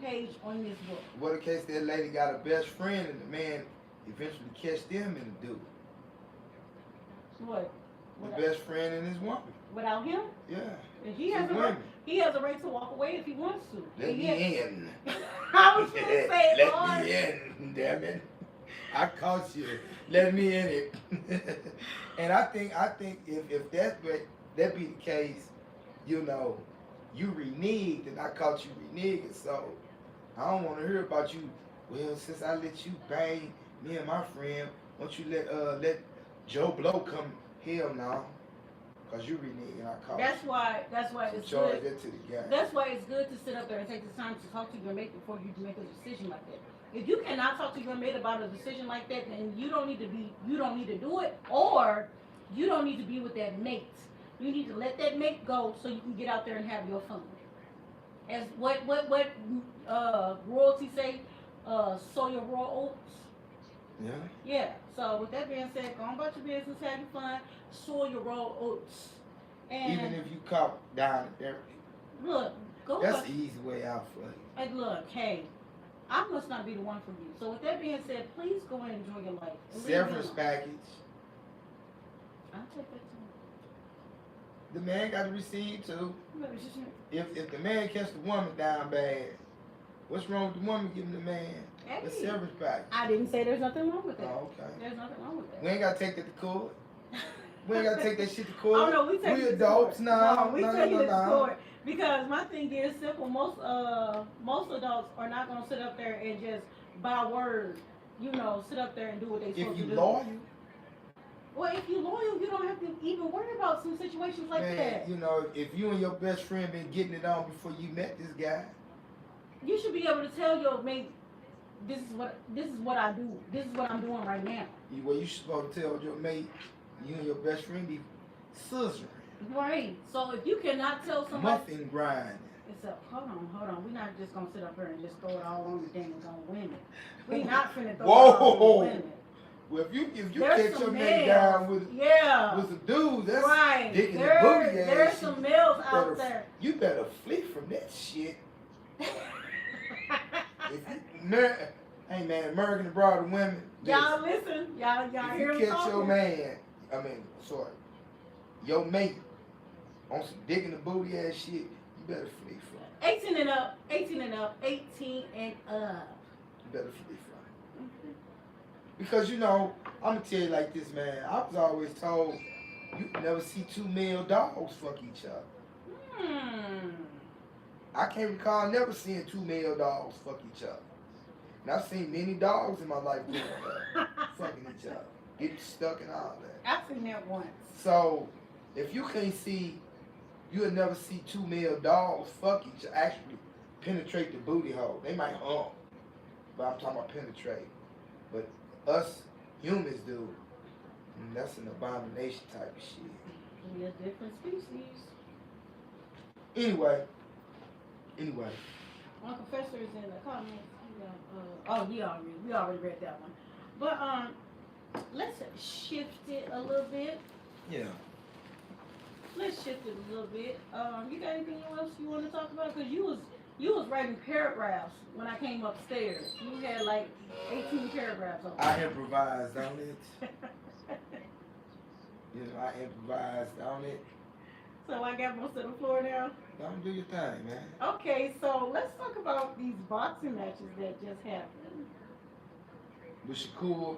page on this book. What in case that lady got a best friend and the man eventually catch them in the dude? What? The best friend and his woman. Without him? Yeah. He has a right to walk away if he wants to. Let me in. I was gonna say, Let me in, damn it. I caught you. Let me in it. And I think if that be the case, you know, you reneged and I caught you reneging. So I don't want to hear about you. Well, since I let you bang me and my friend, won't you let Joe Blow come? Hell no. Cause you reneged and I caught That's you. why it's Charge good. that to the guy. That's why it's good to sit up there and take the time to talk to your mate before you make a decision like that. If you cannot talk to your mate about a decision like that, then you don't need to do it, or you don't need to be with that mate. You need to let that mate go so you can get out there and have your fun. As what royalty say, sow your raw oats. Yeah. Yeah. So with that being said, go on about your business, have your fun, sow your raw oats. And Even if you caught down there, look, go. that's the easy way out for you. And look, hey, I must not be the one for you. So with that being said, please go and enjoy your life. And leave me Severance alone. package. I'll take that too. The man got to receive too. Maybe it's just- If the man catch the woman down bad, What's wrong with the woman giving the man a Hey, severance package? I didn't say there's nothing wrong with that. Oh, okay. There's nothing wrong with that. We ain't gotta take that to court. We ain't gotta take that shit to court. Oh no, we take it to adults, court. no, we no, take no, it to no. court because my thing is simple. Most adults are not gonna sit up there and just by word, sit up there and do what they supposed If to you do. loyal, Well, if you loyal, you don't have to even worry about some situations like man, that. if you and your best friend been getting it on before you met this guy, You should be able to tell your mate, this is what I do. This is what I'm doing right now. you supposed to tell your mate, you and your best friend be scissoring, Right. So if you cannot tell somebody, muffin grinding. it's a hold on. We're not just gonna sit up here and just throw it all on the dang on women. We not finna throw it all on the women. Well, if you There's catch some your males. mate down with Yeah. some dudes, that's Right. dick in the booty ass There's shit. some males You out better- there. You better flee from that shit. Hey man, American abroad of women. Y'all listen. Y'all if hear you him catch your talking? your mate on some dick in the booty ass shit, you better flee from it. 18 and up. 18 and up. 18 and up. You better flee from it. Because I'm gonna tell you like this, man. I was always told you never see two male dogs fuck each other. I can't recall never seeing two male dogs fuck each other. And I've seen many dogs in my life doing that, fucking each other, getting stuck and all that. I've seen that once. So, if you can't see, you'll never see two male dogs fuck each other, actually penetrate the booty hole. They might hump, but I'm talking about penetrate. But us humans do, and that's an abomination type of shit. We are different species. Anyway. My professor is in the comments. We already read that one. But let's shift it a little bit. Yeah. Let's shift it a little bit. You got anything else you want to talk about? Because you was writing paragraphs when I came upstairs. You had like 18 paragraphs on. I improvised on it. I improvised on it. So I got most of the floor now. Don't do your thing, man. Okay, so let's talk about these boxing matches that just happened. With Shakur,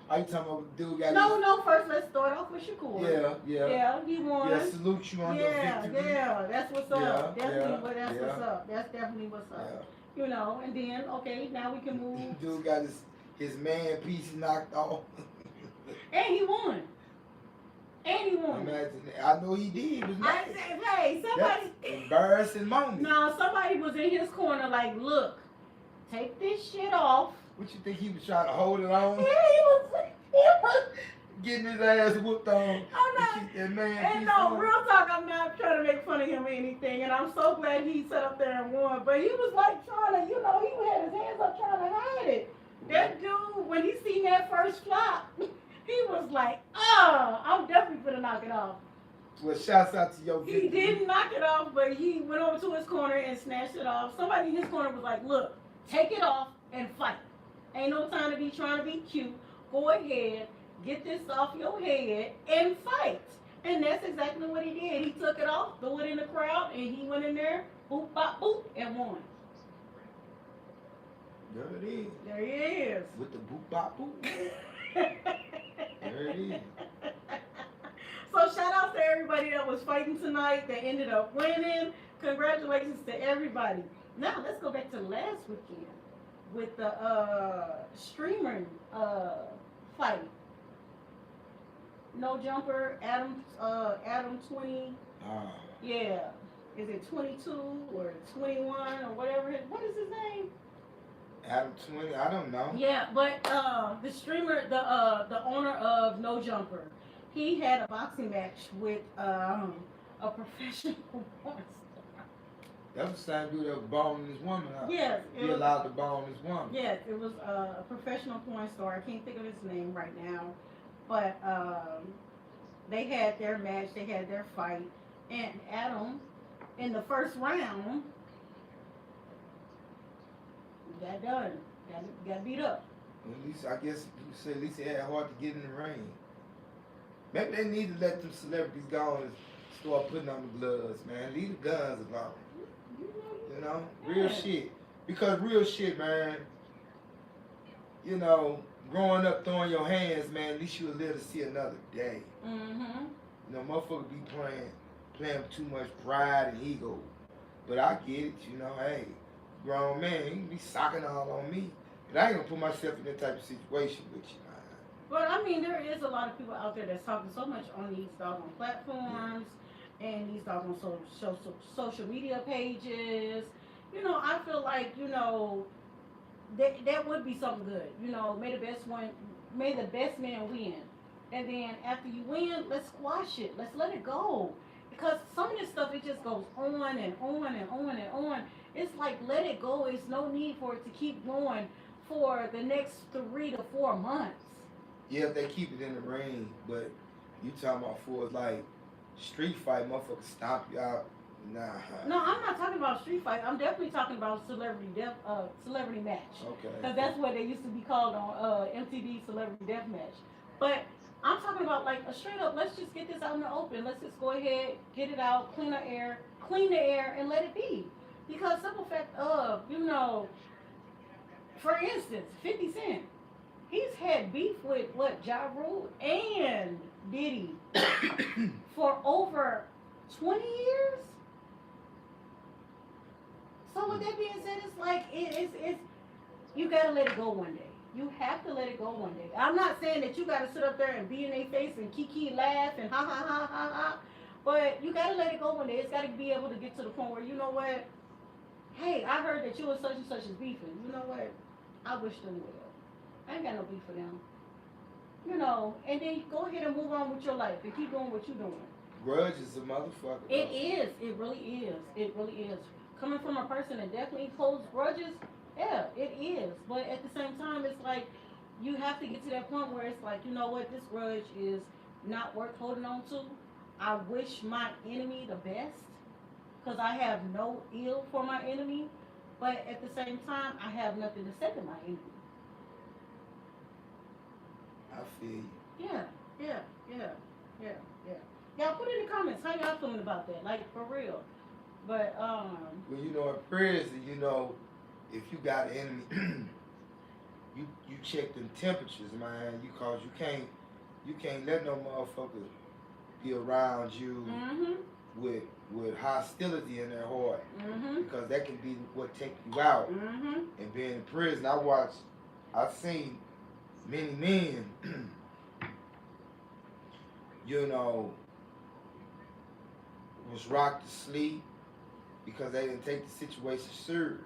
are you talking about the dude got No, first let's start off with Shakur. Yeah, Yeah, he won. Yeah, salute you on your victory. Yeah, that's what's up. Yeah, What's up. That's definitely what's up. Yeah. And then, okay, now we can move. Dude got his man piece knocked off. And he won. Imagine that. I know he did. He was mad. Hey, somebody. That's embarrassing moment. No, somebody was in his corner like, look, take this shit off. What you think he was trying to hold it on? Yeah, he was. Getting his ass whooped on. Oh, no. To keep that man And piece no, on. real talk, I'm not trying to make fun of him or anything, and I'm so glad he sat up there and won. But he was like trying to, he had his hands up trying to hide it. That dude, when he seen that first flop, he was like, I'm definitely gonna knock it off. Well, shouts out to your He victory. didn't knock it off, but he went over to his corner and snatched it off. Somebody in his corner was like, look, take it off and fight. Ain't no time to be trying to be cute. Go ahead, get this off your head and fight. And that's exactly what he did. He took it off, threw it in the crowd, and he went in there, boop, bop, boop, and won. There it is. There he is. With the boop bop boop. There it is. So shout out to everybody that was fighting tonight that ended up winning. Congratulations to everybody. Now let's go back to last weekend with the streamer fight. No jumper, Adam 20. Yeah. Is it 22 or 21 or whatever? What is his name? Adam 20, I don't know. Yeah, but the streamer, the owner of No Jumper, he had a boxing match with a professional porn star. That was the same dude that was boning his woman out. Yes. He allowed to bone his woman. Yes, it was a professional porn star. I can't think of his name right now. But they had their match, they had their fight, and Adam, in the first round, got done. Got beat up. At least, I guess you say at least he had hard to get in the ring. Maybe they need to let them celebrities go and start putting on the gloves, man. Leave the guns alone. You know? Real Yeah. shit. Because real shit, man, you know, growing up throwing your hands, man, at least you'll live to see another day. Mm-hmm. You know, motherfuckers be playing with too much pride and ego. But I get it, you know, hey, grown man, you can be socking all on me. But I ain't gonna put myself in that type of situation with you, man. But I mean, there is a lot of people out there that's talking so much on these doggone platforms and these doggone social media pages. You know, I feel like, you know, that would be something good. You know, may the best man win. And then after you win, let's squash it. Let's let it go. Because some of this stuff, it just goes on and on and on and on. It's like, let it go. It's no need for it to keep going for the next 3 to 4 months. Yeah, if they keep it in the ring, but you talking about for like street fight, motherfuckers stomp you out. Nah. No, I'm not talking about street fight. I'm definitely talking about celebrity match. Okay. Because that's what they used to be called on MTV Celebrity Death Match. But I'm talking about like a straight up. Let's just get this out in the open. Let's just go ahead, get it out, clean the air, and let it be. Because simple fact of, you know, for instance, 50 Cent, he's had beef with what, Ja Rule and Diddy for over 20 years. So with that being said, it's like it's you gotta let it go one day. You have to let it go one day. I'm not saying that you gotta sit up there and be in their face and kiki laugh and ha ha ha ha ha, but you gotta let it go one day. It's gotta be able to get to the point where, you know what? Hey, I heard that you and such is beefing. You know what? I wish them well. I ain't got no beef for them. You know, and then you go ahead and move on with your life and keep doing what you're doing. Grudge is a motherfucker. It is. It really is. It really is. Coming from a person that definitely holds grudges, yeah, it is. But at the same time, it's like you have to get to that point where it's like, you know what, this grudge is not worth holding on to. I wish my enemy the best because I have no ill for my enemy. But at the same time, I have nothing to say to my enemy. I feel you. Yeah, yeah, yeah, yeah, yeah. Y'all put in the comments how y'all feeling about that, like for real. But Well, you know, in prison, you know, if you got an enemy, you check them temperatures, man. Cause you can't let no motherfucker be around you with hostility in their heart, because that can be what take you out. And being in prison, I've seen many men, you know, was rocked to sleep because they didn't take the situation serious.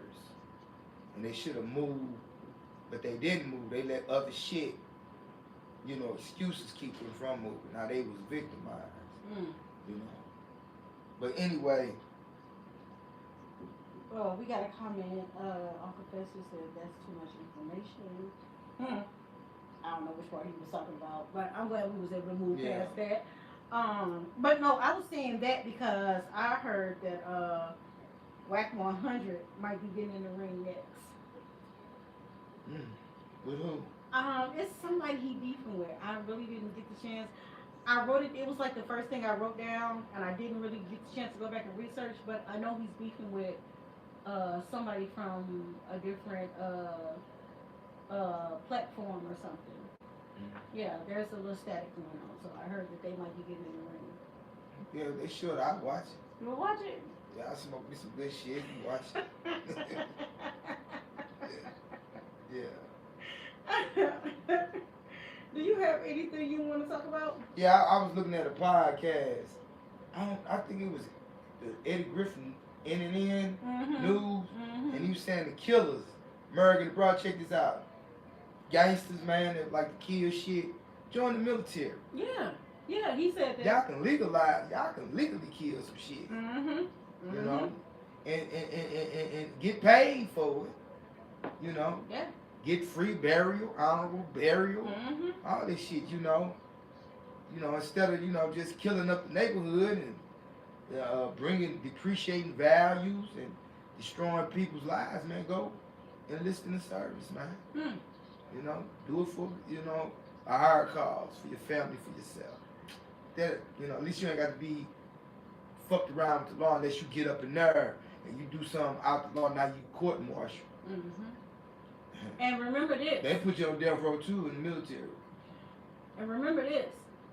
And they should have moved, but they didn't move. They let other shit, you know, excuses keep them from moving. Now they was victimized, you know. But anyway. Well, we got a comment. Uncle Fester said that's too much information. I don't know which part he was talking about, but I'm glad we was able to move past that. But no, I was saying that because I heard that Whack 100 might be getting in the ring next. With who? It's somebody he beefing with. I really didn't get the chance. I wrote it. It was like the first thing I wrote down, and I didn't really get the chance to go back and research. But I know he's beefing with somebody from a different platform or something. Yeah, there's a little static going on, so I heard that they might be getting in the ring. Yeah, they should. I watch it. You watch it? Yeah, I smoke me some good shit. You watch it. Yeah. Do you have anything you want to talk about? Yeah, I was looking at a podcast. I think it was the Eddie Griffin NNN News, and he was saying the killers, American Broad. Check this out. Gangsters, man, that like to kill shit, join the military. Yeah, he said that. Y'all can legally kill some shit. You know, and get paid for it. You know. Yeah. Get free burial, honorable burial, all this shit. You know, instead of just killing up the neighborhood and depreciating values and destroying people's lives, man, go enlist in the service, man. You know, do it for, a higher cause, for your family, for yourself. That, at least you ain't got to be fucked around with the law unless you get up in there and you do something out the law, now you court martial. And remember this. They put you on death row too in the military. And remember this.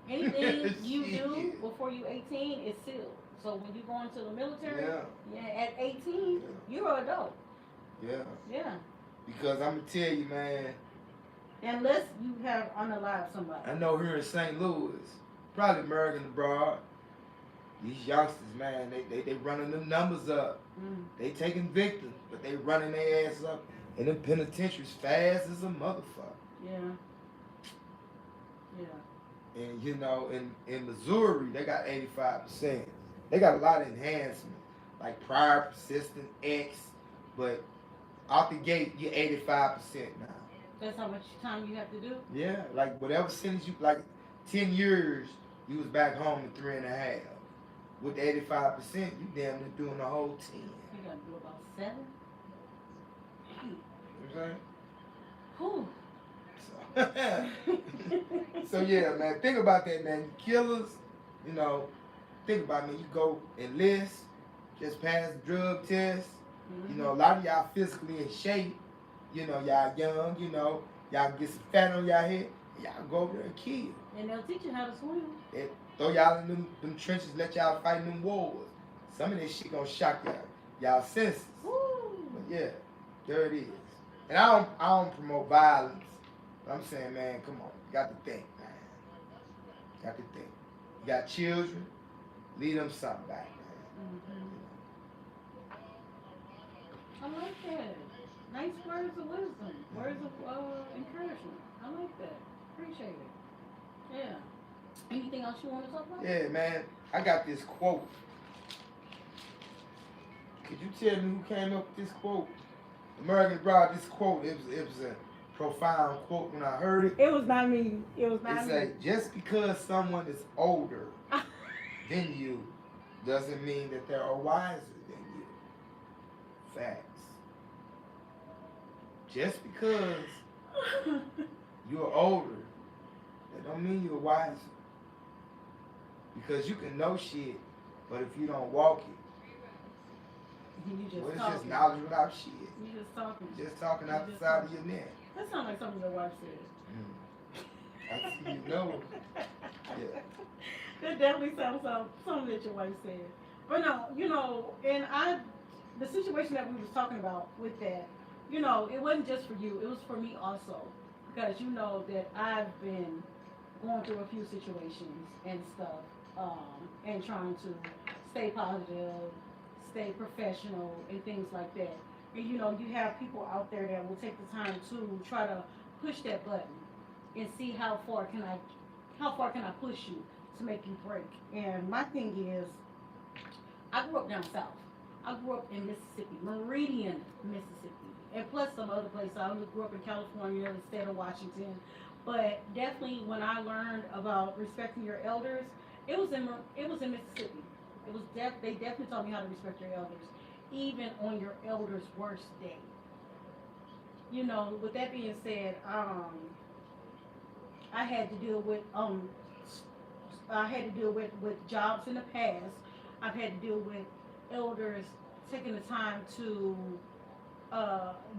Anything you do before you 18 is sealed. So when you go into the military, at 18, you're an adult. Yeah. Because I'm gonna tell you, man. Unless you have unalived somebody. I know here in St. Louis, probably American abroad, these youngsters, man, they running them numbers up. They taking victims, but they running their ass up in the penitentiaries fast as a motherfucker. Yeah. And you know, in Missouri, they got 85%. They got a lot of enhancement, like prior, persistent, X, but out the gate, you're 85% now. That's how much time you have to do? Yeah, like whatever sentence you, like 10 years, you was back home in 3.5. With the 85%, you damn near doing the whole 10. You gotta do about 7? You know what I'm saying? Whew. So yeah, man, think about that, man. You killers, you know, think about me. You go enlist, just pass the drug test. You know, a lot of y'all physically in shape. You know, y'all young. You know, y'all get some fat on y'all head. Y'all go over there and kill. And they'll teach you how to swim. They throw y'all in them trenches, let y'all fight in them wars. Some of this shit gonna shock y'all senses. Woo. But yeah, there it is. And I don't promote violence. But I'm saying, man, come on, you got to think, man. Got to think. You got children, leave them something back, man. I like that. Nice words of wisdom, words of encouragement. I like that. Appreciate it. Yeah. Anything else you want to talk about? Yeah, man. I got this quote. Could you tell me who came up with this quote? American brought this quote. It was a profound quote when I heard it. It was not me. It was not It me. said, just because someone is older than you doesn't mean that they are wiser than you. Facts. Just because you're older, that don't mean you're wiser. Because you can know shit, but if you don't walk it, You it's just knowledge without shit. You just talking. Just talking out the side of your neck. That sounds like something your wife said. I see you know. Yeah. That definitely sounds like something that your wife said. But no, you know, and the situation that we was talking about with that, you know, it wasn't just for you. It was for me also. Because you know that I've been going through a few situations and stuff, and trying to stay positive, stay professional, and things like that. And you know, you have people out there that will take the time to try to push that button and see how far can I push you to make you break. And my thing is, I grew up down south. I grew up in Mississippi, Meridian, Mississippi, and plus some other places. I grew up in California, the state of Washington. But definitely, when I learned about respecting your elders, it was in Mississippi. They definitely taught me how to respect your elders, even on your elders' worst day. You know, with that being said, I had to deal with jobs in the past. I've had to deal with elders taking the time to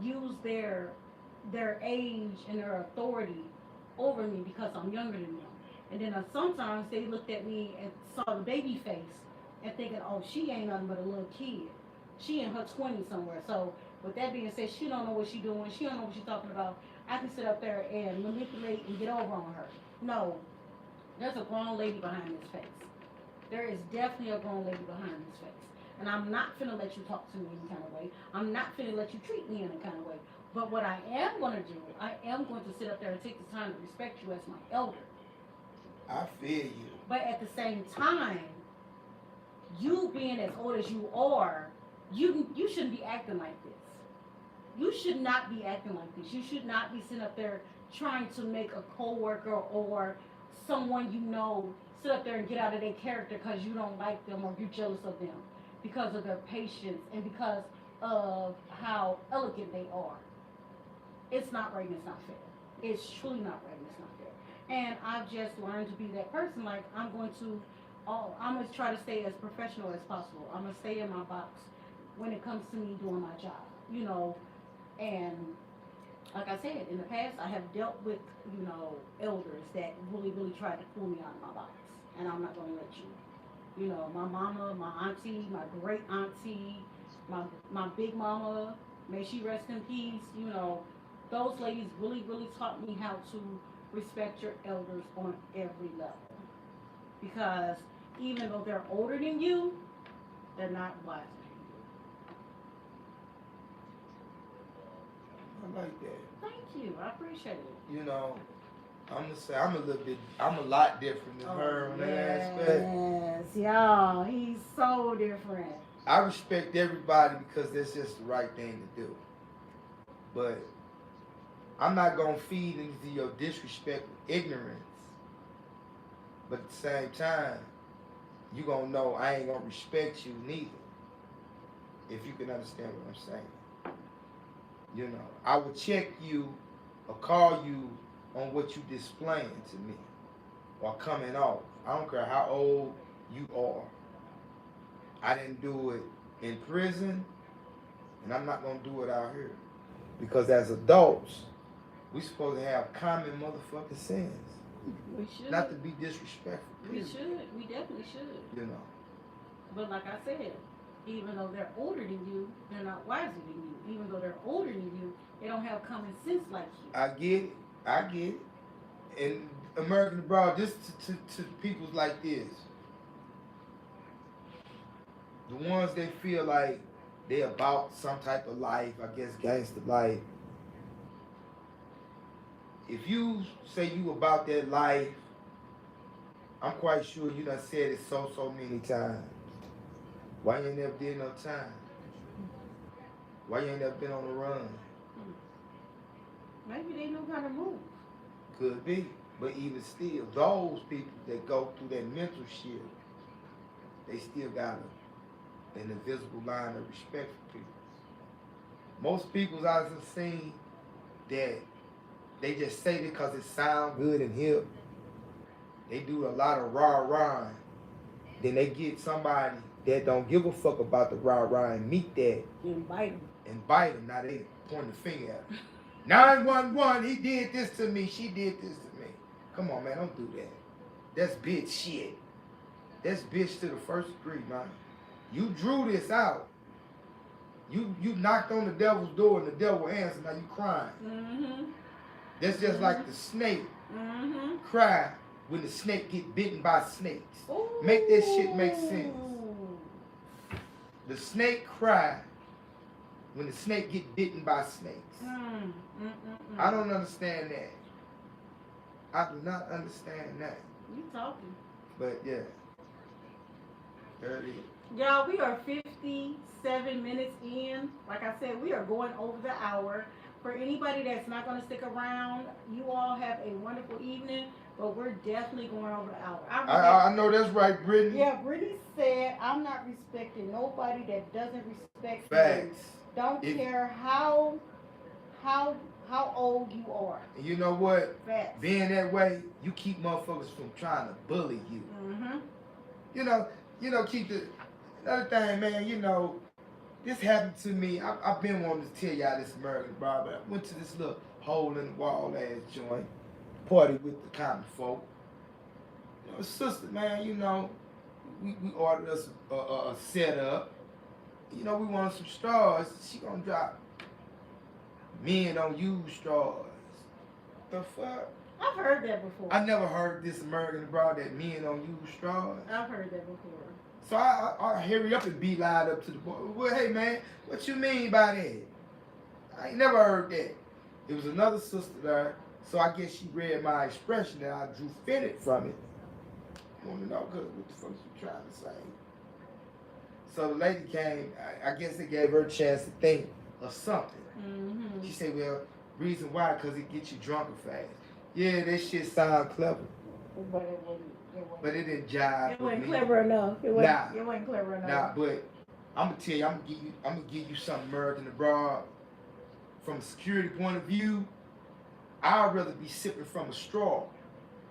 use their age and their authority over me because I'm younger than them. And then sometimes they looked at me and saw the baby face and thinking, oh, she ain't nothing but a little kid. She in her 20s somewhere. So with that being said, she don't know what she doing. She don't know what she's talking about. I can sit up there and manipulate and get over on her. No, there's a grown lady behind this face. There is definitely a grown lady behind this face. And I'm not finna let you talk to me any kind of way. I'm not finna let you treat me in any kind of way. But what I am going to do, I am going to sit up there and take the time to respect you as my elder. I feel you. But at the same time, you being as old as you are, you shouldn't be acting like this. You should not be acting like this. You should not be sitting up there trying to make a coworker or someone you know sit up there and get out of their character because you don't like them or you're jealous of them because of their patience and because of how elegant they are. It's not right and it's not fair. It's truly not right and it's not fair. And I've just learned to be that person. Like, I'm going to try to stay as professional as possible. I'm going to stay in my box. when it comes to me doing my job, you know. And like I said, in the past, I have dealt with, you know, elders that really, really tried to pull me out of my box, and I'm not going to let you. You know, my mama, my auntie, my great auntie, my big mama, may she rest in peace. You know, those ladies really, really taught me how to respect your elders on every level, because even though they're older than you, they're not wiser I like that. than you. Thank you, I appreciate it. You know, I'm gonna say I'm a lot different than her on that aspect. Yes, y'all, he's so different. I respect everybody because that's just the right thing to do. But I'm not gonna feed into your disrespect with ignorance. But at the same time, you gonna know I ain't gonna respect you neither. If you can understand what I'm saying. You know, I will check you or call you on what you displaying to me or coming off. I don't care how old you are. I didn't do it in prison, and I'm not gonna do it out here. Because as adults, we supposed to have common motherfucking sense. We should. Not to be disrespectful. We period. should. We definitely should. You know. But like I said, even though they're older than you, they're not wiser than you. Even though they're older than you, they don't have common sense like you. I get it. I get it. And American abroad, just to people like this, the ones that feel like they about some type of life, I guess gangster life. If you say you about that life, I'm quite sure you done said it so many times. Why you ain't never did no time? Why you ain't never been on the run? Maybe they know how to move. Could be. But even still, those people that go through that mental shit, they still got an invisible line of respect for people. Most people I've seen that they just say it because it sound good and hip. They do a lot of rah-rah. Then they get somebody that don't give a fuck about the rah-rah and meet that. And bite them. And bite them. Now they point the finger at them. 911, he did this to me, she did this to me. Come on, man, don't do that. That's bitch shit. That's bitch to the first degree, man. You drew this out. You knocked on the devil's door and the devil answered, now you crying. Mm-hmm. That's just like the snake Mm-hmm. cry when the snake get bitten by snakes. Ooh. Make that shit make sense. The snake cry when the snake get bitten by snakes. I don't understand that. I do not understand that. You talking. But yeah. There it is. Y'all, we are 57 minutes in. Like I said, we are going over the hour. For anybody that's not going to stick around, you all have a wonderful evening, but we're definitely going over the hour. I know that's right, Brittany. Yeah, Brittany said, I'm not respecting nobody that doesn't respect Facts. me. Don't care how old you are. And you know what? Facts. Being that way, you keep motherfuckers from trying to bully you. Mm-hmm. You know, keep the another thing, man, you know, this happened to me. I've been wanting to tell y'all this American Bar, but I went to this little hole in the wall ass joint, party with the common folk. You know, sister, man, you know, we ordered us a setup. You know, we wanted some straws. She gonna drop. Men don't use straws. The fuck? I've heard that before. I never heard this American abroad that men don't use straws. I've heard that before. So I hurry up and be lied up to the boy. Well, hey man, what you mean by that? I ain't never heard that. It was another sister there, so I guess she read my expression and I drew fitted from it. I want to know cause what the fuck you trying to say? So the lady came. I guess it gave her a chance to think of something. Mm-hmm. She said, "Well, reason why? Cause it gets you drunk fast." Yeah, that shit sound clever, But it wasn't. but it didn't jive. It with wasn't me. clever enough. It wasn't, Nah. it wasn't clever enough. Nah, but I'm gonna tell you, I'm gonna give you something American abroad. From a security point of view, I'd rather be sipping from a straw,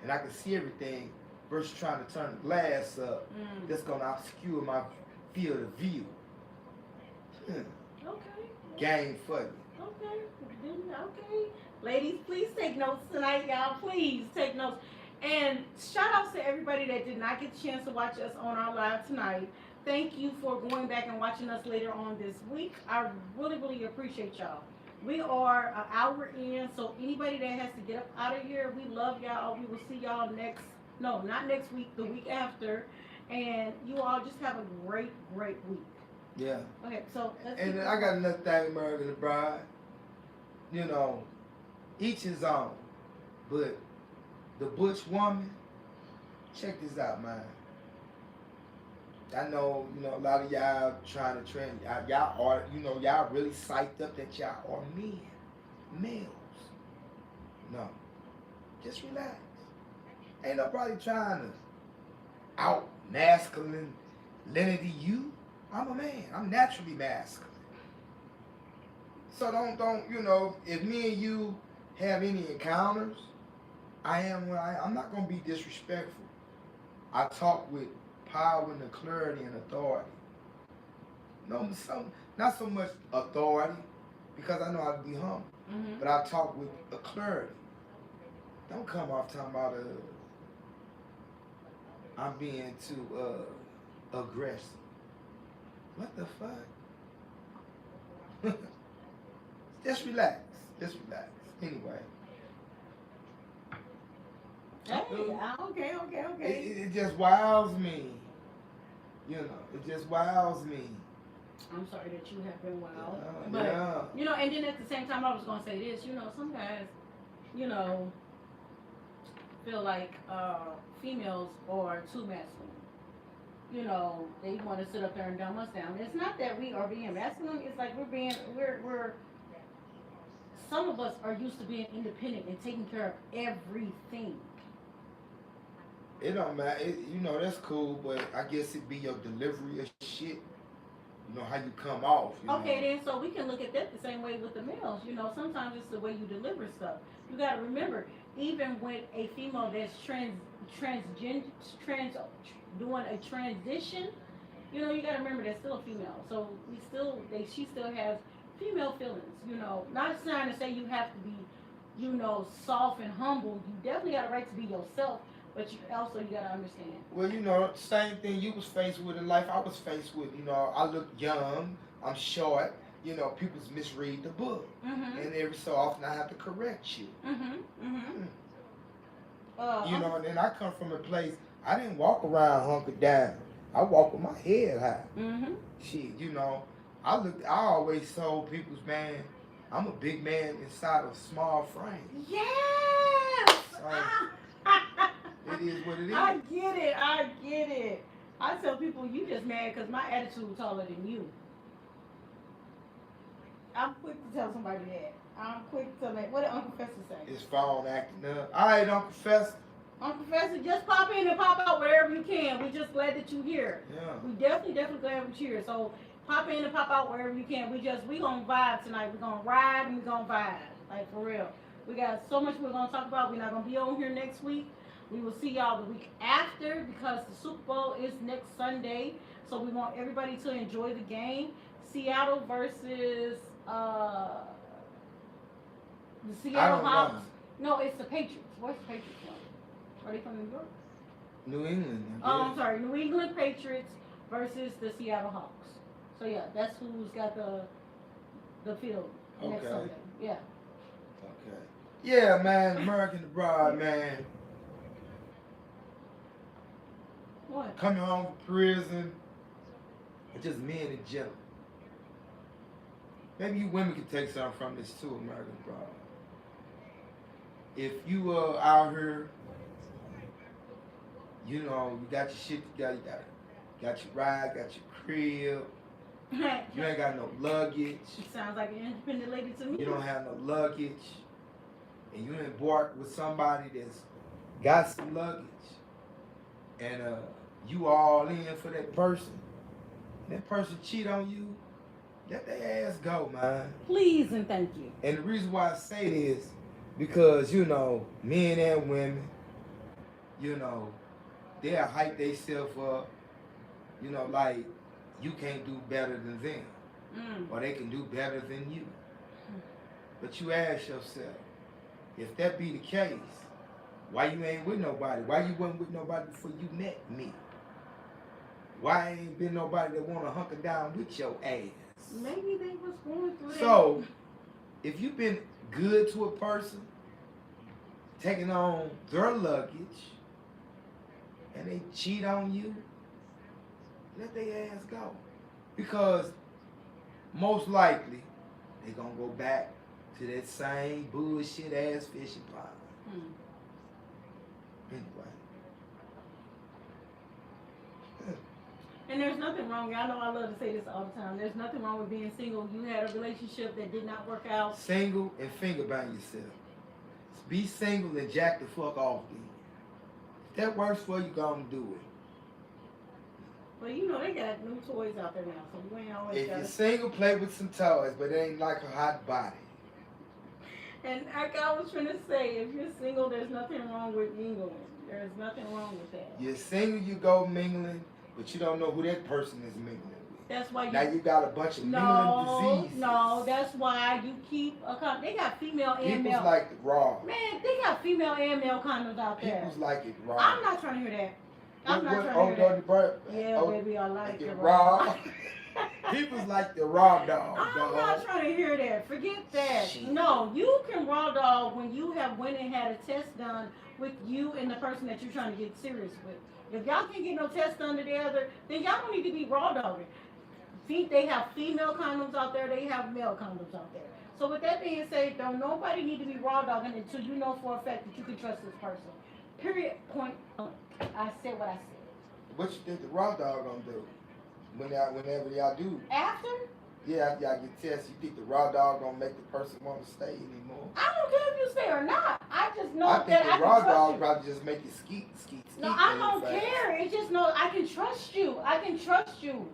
and I can see everything, versus trying to turn the glass up. That's gonna obscure my field of view. Okay. Game for you. Okay. Okay. Ladies, please take notes tonight, y'all. Please take notes. And shout outs to everybody that did not get a chance to watch us on our live tonight. Thank you for going back and watching us later on this week. I really, really appreciate y'all. We are an hour in, so anybody that has to get up out of here, we love y'all. We will see y'all next, no, not next week, the week after. And you all just have a great, great week. Yeah. Okay, so let's And keep I got another thing, American the Bride. You know, each his own. But the butch woman, check this out, man. I know, a lot of y'all trying to trend. Y'all are, y'all really psyched up that y'all are men. Males. No. Just relax. Ain't nobody trying to out masculinity you. I'm a man. I'm naturally masculine. So don't, if me and you have any encounters, I am what I am. I'm not going to be disrespectful. I talk with power and clarity and authority. No, not so much authority, because I know how to be humble. Mm-hmm. But I talk with a clarity. Don't come off talking about I'm being too aggressive. What the fuck? Just relax. Just relax. Anyway. Hey, okay. It just wows me. It just wows me. I'm sorry that you have been wild. Yeah. But, and then at the same time, I was going to say this, some guys, feel like females are too masculine. They want to sit up there and dumb us down. It's not that we are being masculine. It's like we're some of us are used to being independent and taking care of everything. It don't matter. That's cool, but I guess it be your delivery of shit. How you come off. Okay, then, so we can look at that the same way with the males. Sometimes it's the way you deliver stuff. You got to remember, even with a female that's doing a transition, you got to remember that's still a female. So she still has female feelings. Not trying to say you have to be, soft and humble. You definitely got a right to be yourself. But you got to understand. Well, same thing you was faced with in life I was faced with. I look young, I'm short, people misread the book. Mm-hmm. And every so often I have to correct you. Mm-hmm. Mm-hmm. And then I come from a place, I didn't walk around hunkered down. I walk with my head high. Mm-hmm. Shit, I always told people's, man, I'm a big man inside of a small frame. Yes! It is what it is. I get it. I tell people, you just mad because my attitude is taller than you. I'm quick to tell somebody that. I'm quick to tell them. What did Uncle Fester say? His phone acting up. All right, Uncle Fester. Uncle Fester, just pop in and pop out wherever you can. We're just glad that you're here. Yeah. We definitely glad that you're here. So pop in and pop out wherever you can. We gonna vibe tonight. We're gonna ride and we're gonna vibe. Like, for real. We got so much we're gonna talk about. We're not gonna be on here next week. We will see y'all the week after because the Super Bowl is next Sunday. So we want everybody to enjoy the game. Seattle versus the Seattle Hawks. No, it's the Patriots. Where's the Patriots from? Are they from New York? New England. I'm sorry. New England Patriots versus the Seattle Hawks. So yeah, that's who's got the field next Sunday. Yeah. Okay. Yeah, man. American the Bride, man. What? Coming home from prison. Just men in general. Maybe you women can take something from this too, American Bride. If you are out here, you got your shit together, you got your ride, got your crib, you ain't got no luggage. It sounds like an independent lady to me. You don't have no luggage, and you embark with somebody that's got some luggage, and you all in for that person, and that person cheat on you, let their ass go, man. Please and thank you. And the reason why I say this, because, men and women, they'll hype themselves up, like you can't do better than them. or they can do better than you. But you ask yourself, if that be the case, why you ain't with nobody? Why you wasn't with nobody before you met me? Why ain't been nobody that want to hunker down with your ass? Maybe they was going through that. So, if you've been good to a person, taking on their luggage, and they cheat on you, let their ass go. Because most likely, they gonna go back to that same bullshit ass fishing pond. Anyway. And there's nothing wrong. I know I love to say this all the time. There's nothing wrong with being single. You had a relationship that did not work out. Single and finger bang yourself. Be single and jack the fuck off then. If that works for you, go and do it. Well, you know, they got new toys out there now, so you ain't always If got you're to. single, play with some toys, but it ain't like a hot body. And like I was trying to say, if you're single, there's nothing wrong with mingling. There's nothing wrong with that. You're single, you go mingling, but you don't know who that person is mingling with. That's why you. Now you got a bunch of mingling diseases. No, that's why you keep a They got female and male. People's like it raw. Man, they got female and male condoms out there. People's like it raw. I'm not trying to hear that. I'm not trying to hear that. Yeah, baby, I like it raw. People's like the raw dog. I'm not trying to hear that. Forget that. Shit. No, you can raw dog when you have went and had a test done with you and the person that you're trying to get serious with. If y'all can't get no test done together, then y'all don't need to be raw dogging. They have female condoms out there. They have male condoms out there. So with that being said, don't nobody need to be raw dogging until you know for a fact that you can trust this person. Period. Point. I said what I said. What you think the raw dog gonna do? Whenever y'all do? After? Yeah, after y'all get tested, you think the raw dog gonna make the person want to stay anymore? I don't care if you stay or not. I just know I think the raw dog you. probably just make you skeet. No, I don't care. It just know I can trust you. I can trust you.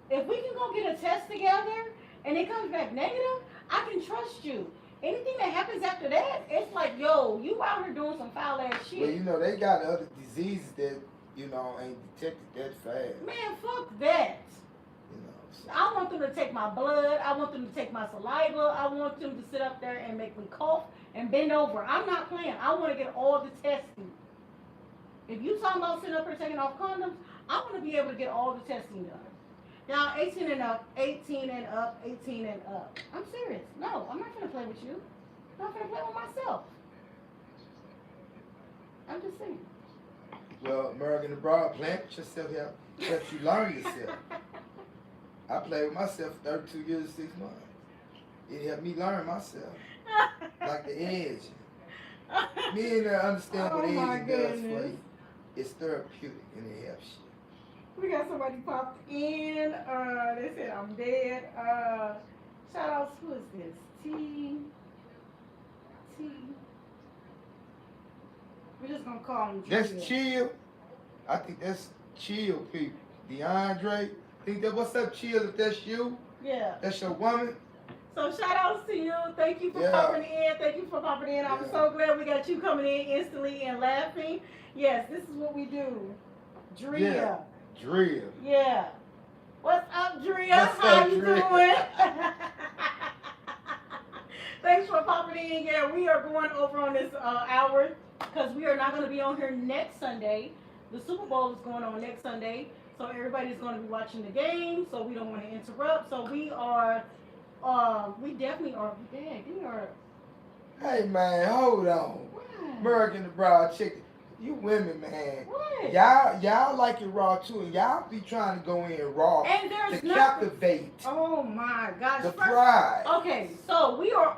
If we can go get a test together and it comes back negative, I can trust you. Anything that happens after that, it's like, yo, you out here doing some foul ass shit. Well, you know, they got other diseases that, you know, ain't detected that fast. Man, fuck that. You know, so. I want them to take my blood. I want them to take my saliva. I want them to sit up there and make me cough and bend over. I'm not playing. I want to get all the testing. If you talking about sitting up here taking off condoms, I want to be able to get all the testing done. Now, 18 and up, 18 and up, 18 and up. I'm serious. No, I'm not going to play with you. I'm not going to play with myself. I'm just saying. Well, American Abroad, playing with yourself helps you learn yourself. I played with myself for 32 years and 6 months. It helped me learn myself. Like the edge. Me and understand what edge does for you. It's therapeutic and it helps you. We got somebody popped in. They said I'm dead. Shout out, who is this? T. We're just gonna call him. That's Chill. I think that's Chill people. DeAndre. Think that what's up, Chill? If that's you, yeah, that's your woman. So shout outs to you. Thank you for popping in. Thank you for popping in. I'm so glad we got you coming in instantly and laughing. Yes, this is what we do. Drea. Yeah. Drea. Yeah. What's up, Drea? How you doing? Thanks for popping in. Yeah, we are going over on this hour because we are not going to be on here next Sunday. The Super Bowl is going on next Sunday, so everybody's going to be watching the game. So we don't want to interrupt. So we are. We definitely are. Dang, we are. Hey man, hold on. What? American Abroad chicken. You women, man. What? Y'all like it raw too, and y'all be trying to go in raw and there's to captivate. Oh my gosh! The pride. Okay, so we are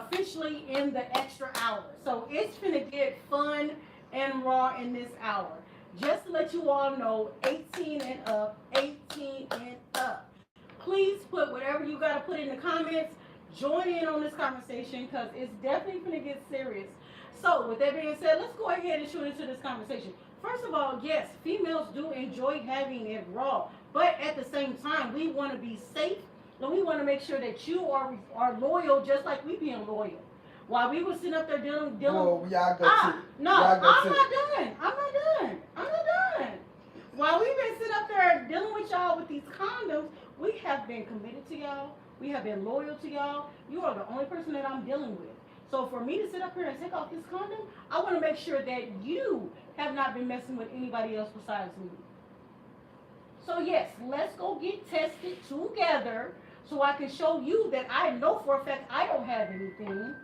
officially in the extra hour, so it's gonna get fun and raw in this hour. Just to let you all know, 18 and up, 18 and up. Please put whatever you gotta put in the comments. Join in on this conversation because it's definitely gonna get serious. So, with that being said, let's go ahead and shoot into this conversation. First of all, yes, females do enjoy having it raw, but at the same time, we want to be safe, and we want to make sure that you are loyal, just like we being loyal. While we were sitting up there dealing. Well, y'all go no, I'm not done. I'm not done. while we've been sitting up there dealing with y'all with these condoms, we have been committed to y'all. We have been loyal to y'all. You are the only person that I'm dealing with. So for me to sit up here and take off this condom, I want to make sure that you have not been messing with anybody else besides me. So yes, let's go get tested together so I can show you that I know for a fact I don't have anything.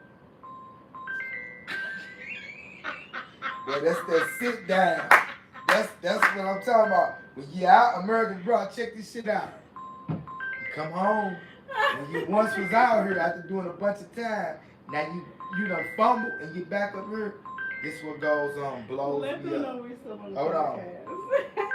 Well, that's that sit down. That's what I'm talking about. When you out, American bro, check this shit out. You come home. When you once was out here after doing a bunch of time, now you done fumble and you back up here. This what goes on, blows Let me them up. know we're still on the Hold on. podcast.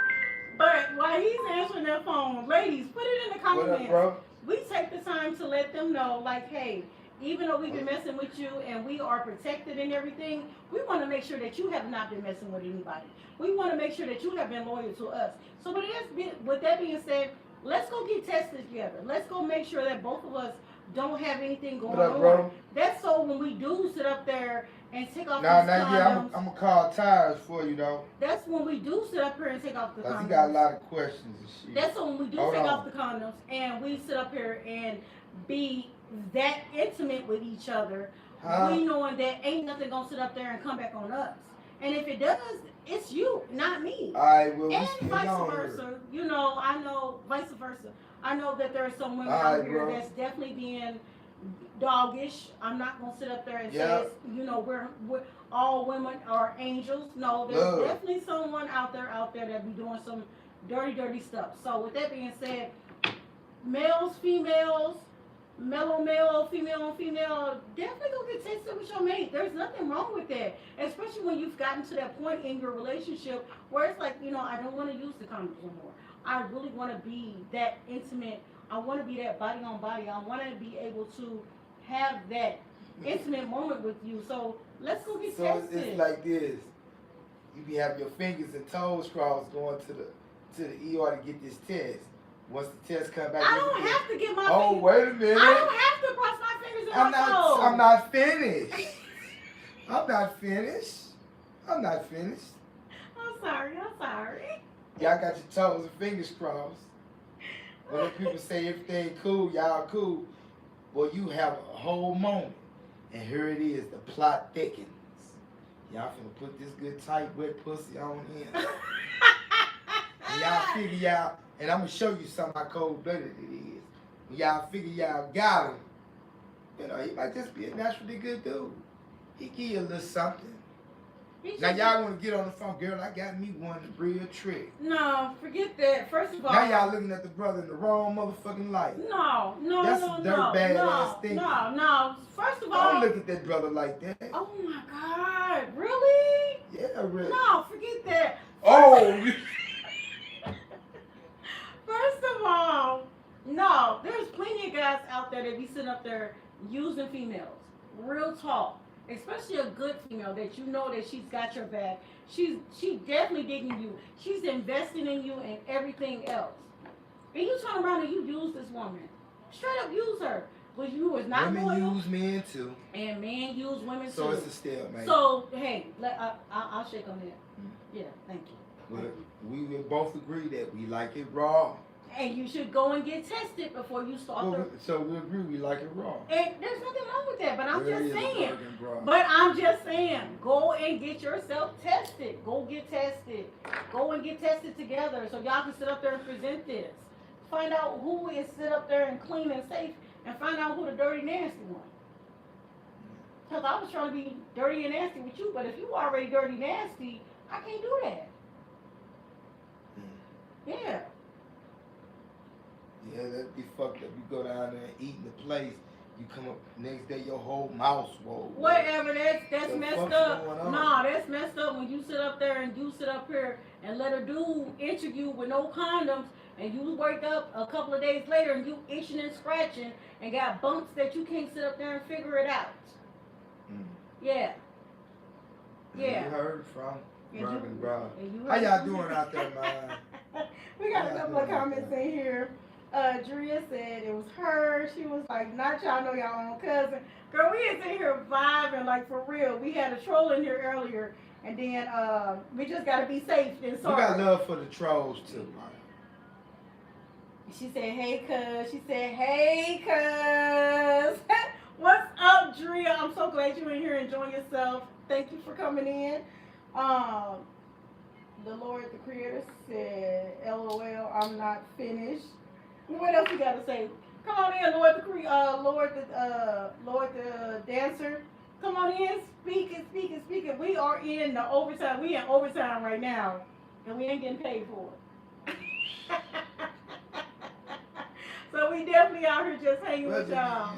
But while he's answering that phone, ladies, put it in the What comments. up, bro? We take the time to let them know, like, hey, even though we've been messing with you and we are protected and everything, we want to make sure that you have not been messing with anybody. We want to make sure that you have been loyal to us. So with that being said, let's go get tested together. Let's go make sure that both of us don't have anything going What up, on. bro? That's so when we do sit up there and take off Nah, these yeah, I'm condoms, gonna call Tires for you though. that's when we do sit up here and take off the Cause condoms. he got a lot of questions and shit. That's when we do Hold take on. off the condoms and we sit up here and be that intimate with each other. Huh? We knowing that ain't nothing gonna sit up there and come back on us. And if it does, it's you, not me. Alright, well, we And still vice on here. versa. You know, I know vice versa. I know that there are some women All out right, here bro. that's definitely being doggish. I'm not gonna sit up there and Yeah. say, you know, we're all women are angels. No, there's Look. definitely someone out there that be doing some dirty stuff. So with that being said, males, females, male, female, definitely go get tested with your mate. There's nothing wrong with that, especially when you've gotten to that point in your relationship where it's like, you know, I don't want to use the condoms anymore. I really want to be that intimate. I want to be that body on body. I want to be able to have that intimate moment with you. So let's go get So tested. it's like this. You be having your fingers and toes crossed going to the ER to get this test. Once the test come back, I don't have to get my oh, fingers. wait a minute. I don't have to cross my fingers and my toes. I'm not finished. I'm not finished. I'm not finished. I'm sorry. Y'all got your toes and fingers crossed. When the people say everything cool, y'all cool. Well, you have a whole moment. And here it is, the plot thickens. Y'all finna put this good tight wet pussy on him. And y'all figure y'all, and I'm gonna show you something how cold-blooded it is. When y'all figure y'all got him, you know, he might just be a naturally good dude. He give you a little something. Now y'all wanna get on the phone, girl, I got me one real trick. No, forget that. First of all, Now y'all looking at the brother in the wrong motherfucking light. No. That's some dirtbag ass thinking. No. First of all, Don't look at that brother like that. oh my God, really? Yeah, really. No, forget that. Oh, First of all, no, there's plenty of guys out there that be sitting up there using females. Real talk. Especially a good female that you know that she's got your back. She definitely digging you. She's investing in you and everything else. And you turn around and you use this woman. Straight up use her. But you was not women loyal. use men too. And men use women So too. it's a stalemate. So, hey, I'll shake on that. Yeah, thank you. But we will both agree that we like it raw. And you should go and get tested before you start Well, so we agree we like it raw. And there's nothing wrong with that, but I'm There just is a saying. bargain, bro. But I'm just saying, go and get yourself tested. Go get tested. Go and get tested together so y'all can sit up there and present this. Find out who is sit up there and clean and safe, and find out who the dirty nasty one. Because I was trying to be dirty and nasty with you, but if you already dirty nasty, I can't do that. Yeah. Yeah, that'd be fucked up. You go down there and eat in the place. You come up next day, your whole mouth swole. Whatever, that's The messed fuck's up. going on? Nah, that's messed up when you sit up there and you sit up here and let a dude enter you with no condoms, and you wake up a couple of days later and you itching and scratching and got bumps that you can't sit up there and figure it out. Yeah. Yeah. You heard from And you- Bergen Bro. and you How heard y'all from- doing out there, man? We got a Yeah, couple of yeah, comments yeah. in here. Drea said it was her. She was like, not y'all know y'all own cousin. Girl, we is in here vibing, like for real. We had a troll in here earlier, And then we just gotta be safe and We sorry. got love for the trolls too, man. She said, "Hey, cuz." She said, "Hey, cuz." What's up, Drea? I'm so glad you're in here enjoying yourself. Thank you for coming in. Um, the Lord, the Creator, said, "LOL, I'm not finished." What else you got to say? Come on in, Lord, Lord, the dancer. Come on in, speak it, speak it, speak it. We are in the overtime. We in overtime right now, and we ain't getting paid for it. So we definitely out here just hanging with y'all.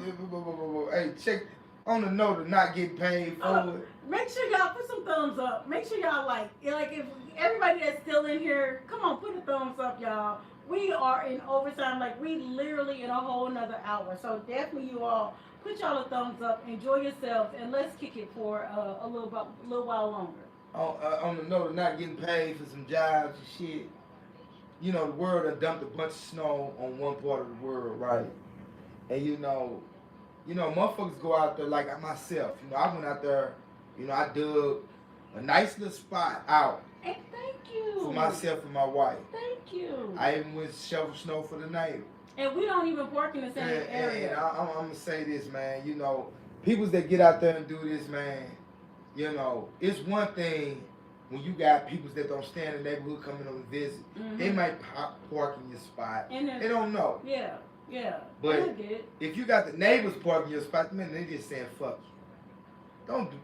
Hey, check on the note of not getting paid for it. Make sure y'all put some thumbs up. Make sure y'all like if everybody that's still in here, come on, put a thumbs up, y'all. We are in overtime, like we literally in a whole nother hour. So definitely you all put y'all a thumbs up, enjoy yourselves, and let's kick it for a little while longer. On the note of not getting paid for some jobs and shit, you know, the world done dumped a bunch of snow on one part of the world, right? And you know, motherfuckers go out there like myself. You know, I went out there, I dug a nice little spot out. And thank you. For myself and my wife. Thank you. I even went to shovel snow for the neighbor. And we don't even work in the same area. And I'm going to say this, man. People that get out there and do this, man, it's one thing when you got people that don't stay in the neighborhood coming on a visit. Mm-hmm. They might park in your spot. They don't know. Yeah. But if you got the neighbors parking your spot, man, they just saying fuck you. Don't be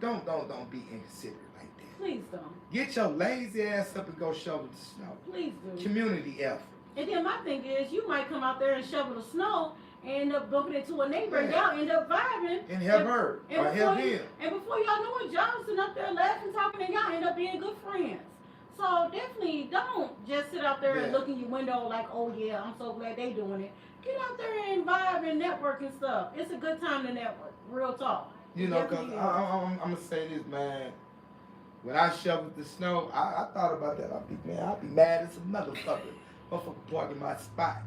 inconsiderate like that. Please don't. Get your lazy ass up and go shovel the snow. Please do. Community effort. And then my thing is, you might come out there and shovel the snow and end up bumping into a neighbor and y'all end up vibing. And help her or help him. And before y'all know it, y'all sitting up there laughing, talking, and y'all end up being good friends. So definitely don't just sit out there and look in your window like, oh yeah, I'm so glad they doing it. Get out there and vibe and network and stuff. It's a good time to network. Real talk. Because I'm going to say this, man. When I shoveled the snow, I thought about that. I'd be mad as a motherfucker. Motherfucker parking my spot.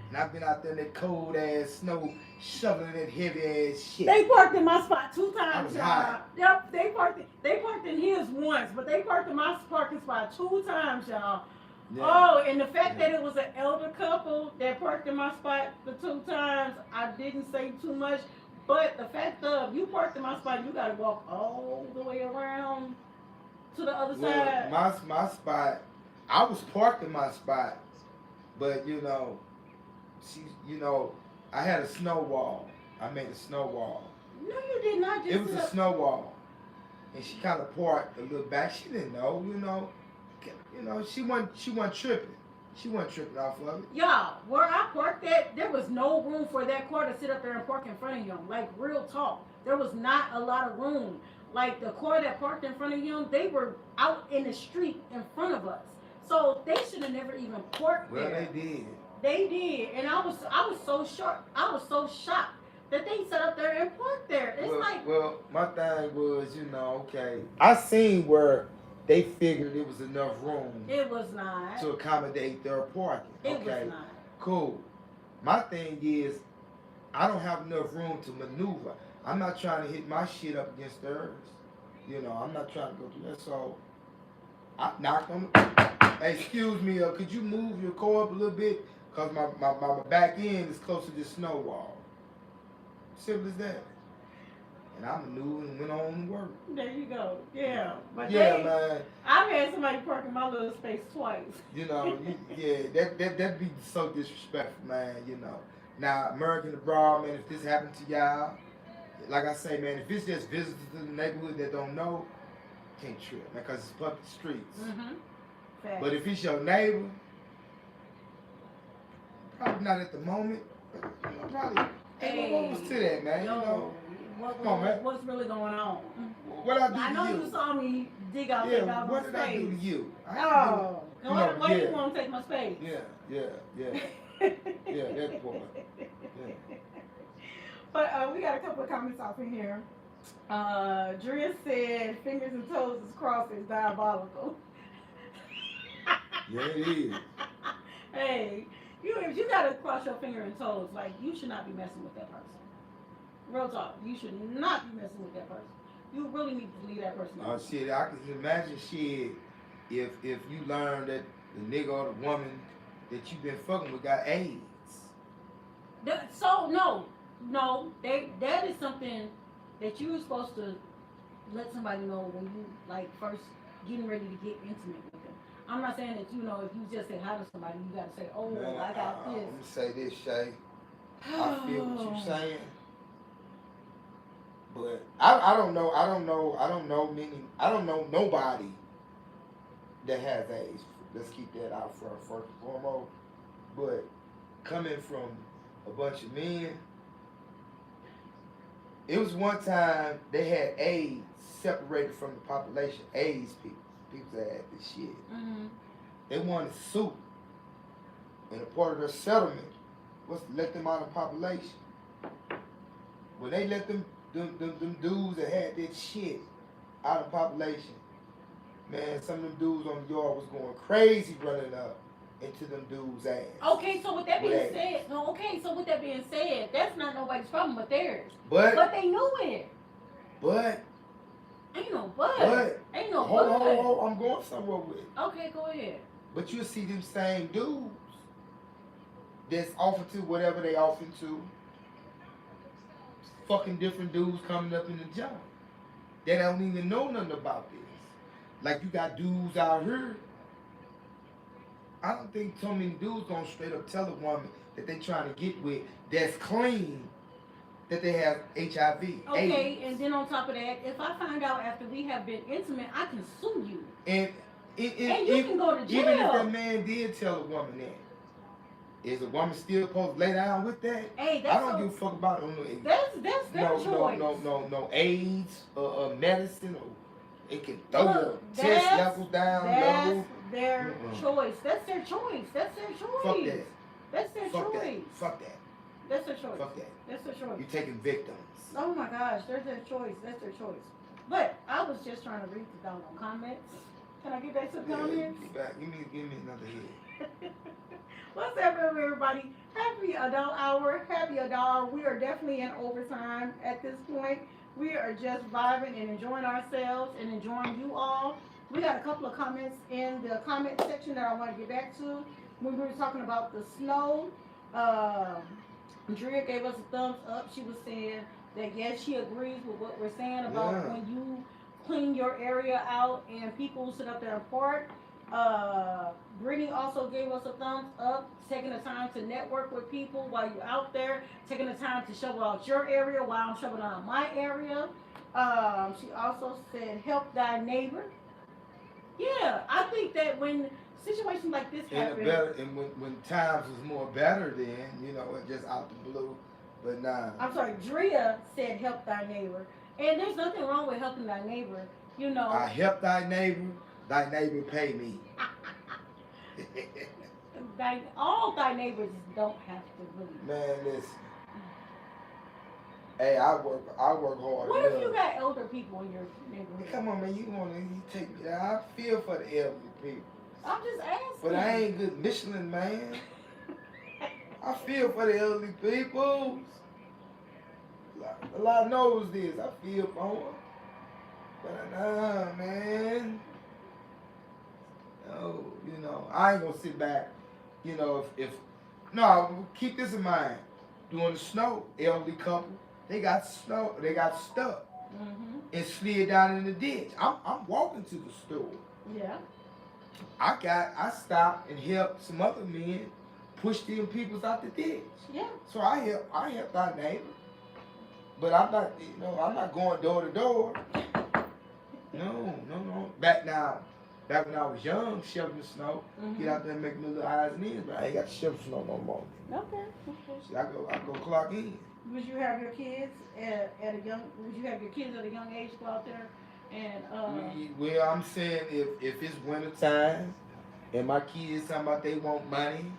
And I've been out there in that cold ass snow, shoveling that heavy ass shit. They parked in my spot 2 times. I was hot. Yep, they parked in his once, but they parked in my parking spot 2 times, y'all. Yeah. Oh, and the fact that it was an elder couple that parked in my spot the 2 times, I didn't say too much. But the fact of you parked in my spot, you gotta walk all the way around to the other side. My spot, I was parked in my spot, but I had a snow wall. I made a snow wall. No, you did not. It was a snow wall, and she kind of parked a little back. She didn't know, she wasn't tripping. She wasn't tripping off of it. Y'all, where I parked at, there was no room for that car to sit up there and park in front of him. Like, real talk. There was not a lot of room. Like, the car that parked in front of him, they were out in the street in front of us. So, they should have never even parked there. Well, they did. They did. And I was so shocked. I was so shocked that they sat up there and parked there. Well, my thing was, okay. I seen where they figured it was enough room. It was not. To accommodate their parking. It was not. Cool. My thing is, I don't have enough room to maneuver. I'm not trying to hit my shit up against theirs. I'm not trying to go through that. So, I knocked on hey, excuse me, could you move your car up a little bit? Because my back end is close to this snow wall. Simple as that. And I maneuvered and went on to work. There you go. Yeah. But man. I've had somebody park in my little space twice. That'd be so disrespectful, man, Now, American abroad, man, if this happened to y'all, like I say, man, if it's just visitors to the neighborhood that don't know, can't trip, man, because it's public streets. Mm-hmm. But if it's your neighbor, probably not at the moment, but probably. Hey, what was to that, man? What's really going on? What I do to you? I know you saw me dig out that dog what space. did I do to you? Why you want to take my space? Yeah, that boy. Yeah. But we got a couple of comments off in here. Drea said, fingers and toes is crossed is diabolical. Yeah, it is. Hey, if you gotta cross your finger and toes, like, you should not be messing with that person. Real talk, you should not be messing with that person. You really need to leave that person Oh alone. shit, I can imagine shit if you learn that the nigga or the woman that you been fucking with got AIDS. So no, that is something that you're supposed to let somebody know when you like first getting ready to get intimate with them. I'm not saying that if you just say hi to somebody, you gotta say, oh, Man, I got I'm this. gonna say this, Shay. I feel what you're saying, but I don't know. I don't know nobody that has AIDS. Let's keep that out front first and foremost. But coming from a bunch of men, it was one time they had AIDS separated from the population. AIDS people that had this shit. Mm-hmm. They wanted to sue, and a part of their settlement was to let them out of the population. When they let them dudes that had that shit out of population, man, some of them dudes on the yard was going crazy running up into them dudes' ass. Okay, so with that being said, that's not nobody's problem but theirs. But they knew it. But Ain't no but. Ain't no hold but. on, I'm going somewhere with it. Okay, go ahead. But you'll see them same dudes that's offered to whatever they offered to, fucking different dudes coming up in the job. They don't even know nothing about this. Like you got dudes out here. I don't think so many dudes gonna straight up tell a woman that they trying to get with that's clean that they have HIV. Okay, AIDS. and then on top of that, if I find out after we have been intimate, I can sue you. And you can go to jail. Even if that man did tell a woman that, is a woman still supposed to lay down with that? Hey, that's I don't give a fuck about it. That's their choice. No AIDS or medicine or it can throw your Look, test levels down low. Their choice. That's their choice. That's their choice. Fuck that. That's their Fuck choice. that. Fuck that. That's their choice. Fuck that. That's their choice. You're taking victims. Oh my gosh, there's their choice. That's their choice. But I was just trying to read the down on comments. Can I get back to the comments? Give me another hit. What's up, everybody? Happy adult hour. Happy adult hour. We are definitely in overtime at this point. We are just vibing and enjoying ourselves and enjoying you all. We got a couple of comments in the comment section that I want to get back to. When we were talking about the snow, Drea gave us a thumbs up. She was saying that yes, she agrees with what we're saying about when you clean your area out and people sit up there and park. Brittany also gave us a thumbs up, taking the time to network with people while you're out there, taking the time to shovel out your area while I'm shoveling out my area. She also said, help thy neighbor. Yeah, I think that when situations like this happen, when times was more better then, it just out the blue. But nah. I'm sorry, Drea said help thy neighbor. And there's nothing wrong with helping thy neighbor, I help thy neighbor pay me. all thy neighbors don't have to really. Man, listen. Hey, I work hard. What if you got elder people in your neighborhood? Come on, man, you take me there. I feel for the elderly people. I'm just asking. But I ain't good Michelin, man. I feel for the elderly people. A lot knows this. I feel for them. But nah, man. No, I ain't gonna sit back. No, keep this in mind. During the snow, elderly couple, they got stuck and slid down in the ditch. I'm walking to the store. Yeah. I stopped and helped some other men push them peoples out the ditch. Yeah. So I helped our neighbor. But I'm not going door to door. No. Back when I was young, shoveling snow, get out there and make me little eyes and ears, but I ain't got to shovel snow no more. Okay. See, I go clock in. Would you have your kids at a young age go out there and Well, I'm saying if it's winter time and my kids talking about they want money,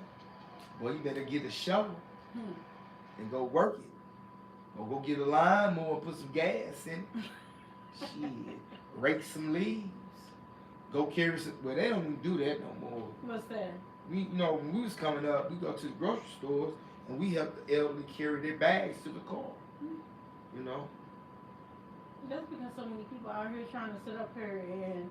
well, you better get a shovel and go work it. Or go get a lawnmower and put some gas in it. Shit. Rake some leaves. Go carry some. Well, they don't even do that no more. What's that? When we was coming up, we go to the grocery stores and we help the elderly carry their bags to the car. That's because so many people out here trying to sit up here and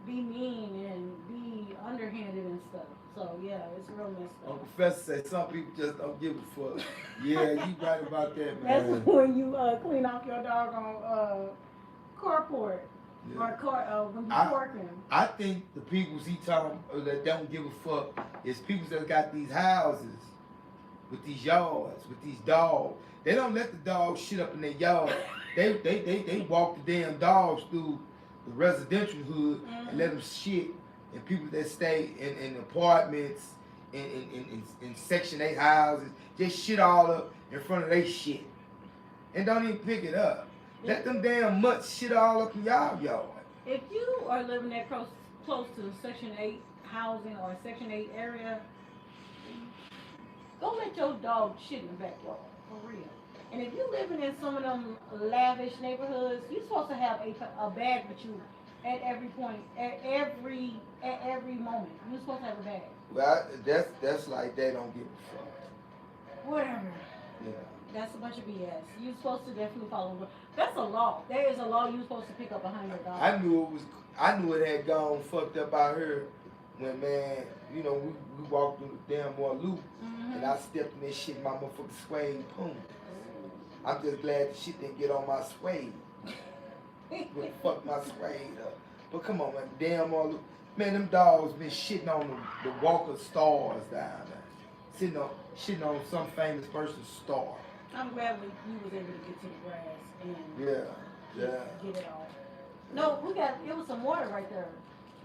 be mean and be underhanded and stuff. So yeah, it's real messed up. Professor said some people just don't give a fuck. Yeah, you right about that, That's man. when you clean off your doggone carport Yeah. or car when you I- working. I think the peoples he talking that don't give a fuck is people that got these houses with these yards, with these dogs. They don't let the dogs shit up in their yard. They walk the damn dogs through the residential hood and let them shit. And people that stay in apartments, in Section 8 houses, just shit all up in front of their shit. And don't even pick it up. Let them damn mutts shit all up in y'all yard. If you are living that close to Section 8 housing or Section 8 area, go let your dog shit in the backyard, for real. And if you living in some of them lavish neighborhoods, you're supposed to have a bag with you at every point, at every moment. You're supposed to have a bag. Well, that's like they don't give a fuck. Whatever. Yeah. That's a bunch of BS. You're supposed to definitely follow. That's a law. There is a law you're supposed to pick up behind your dog. I knew it had gone fucked up out here when, man, you know, we walked through the damn more loop and I stepped in that shit in my motherfucking suede puma. I'm just glad the shit didn't get on my suede. Would fuck my suede up. But come on, man, damn all loop. Man, them dogs been shitting on the Walker stars down there. Shitting on some famous person's star. I'm glad you was able to get to the grass and Yeah. get it off. No, it was some water right there.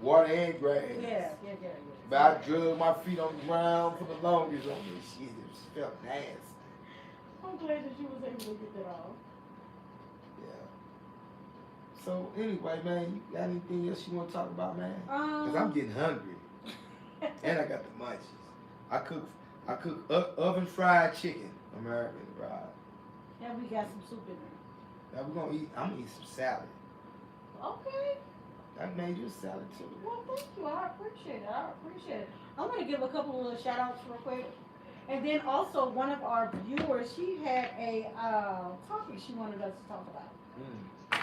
Water and grass. Yeah. But I drug my feet on the ground for the longest on this shit. It just felt nasty. I'm glad that you was able to get that off. Yeah. So anyway, man, you got anything else you want to talk about, man? Cause I'm getting hungry, and I got the munchies. I cook oven fried chicken, American fried. Yeah, we got some soup in there. Now I'm gonna eat some salad. Okay. I made you a salad too. Well, thank you. I appreciate it. I'm going to give a couple of shout outs real quick. And then also, one of our viewers, she had a topic she wanted us to talk about.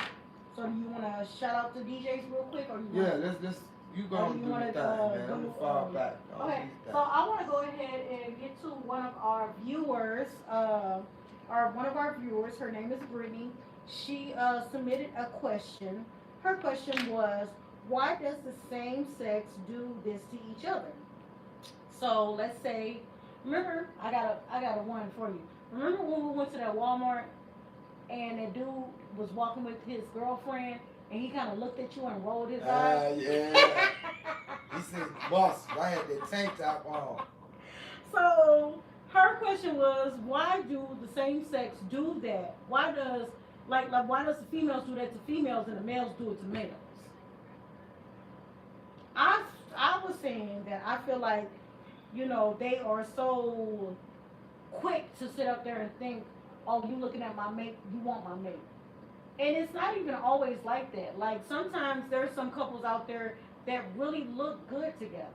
So, do you want to shout out to DJs real quick? Or let's you go and do your thing, man. I'm going to fall back. Okay, so I want to go ahead and get to one of our viewers. One of our viewers, her name is Brittany. She submitted a question. Her question was, why does the same sex do this to each other? So let's say, remember, I got a one for you. Remember when we went to that Walmart and that dude was walking with his girlfriend and he kind of looked at you and rolled his eyes? Yeah. He said, boss, I had that tank top on. So her question was, why do the same sex do that? Why does the females do that to females and the males do it to males? I was saying that I feel like, you know, they are so quick to sit up there and think, oh, you looking at my mate, you want my mate. And it's not even always like that. Like sometimes there's some couples out there that really look good together.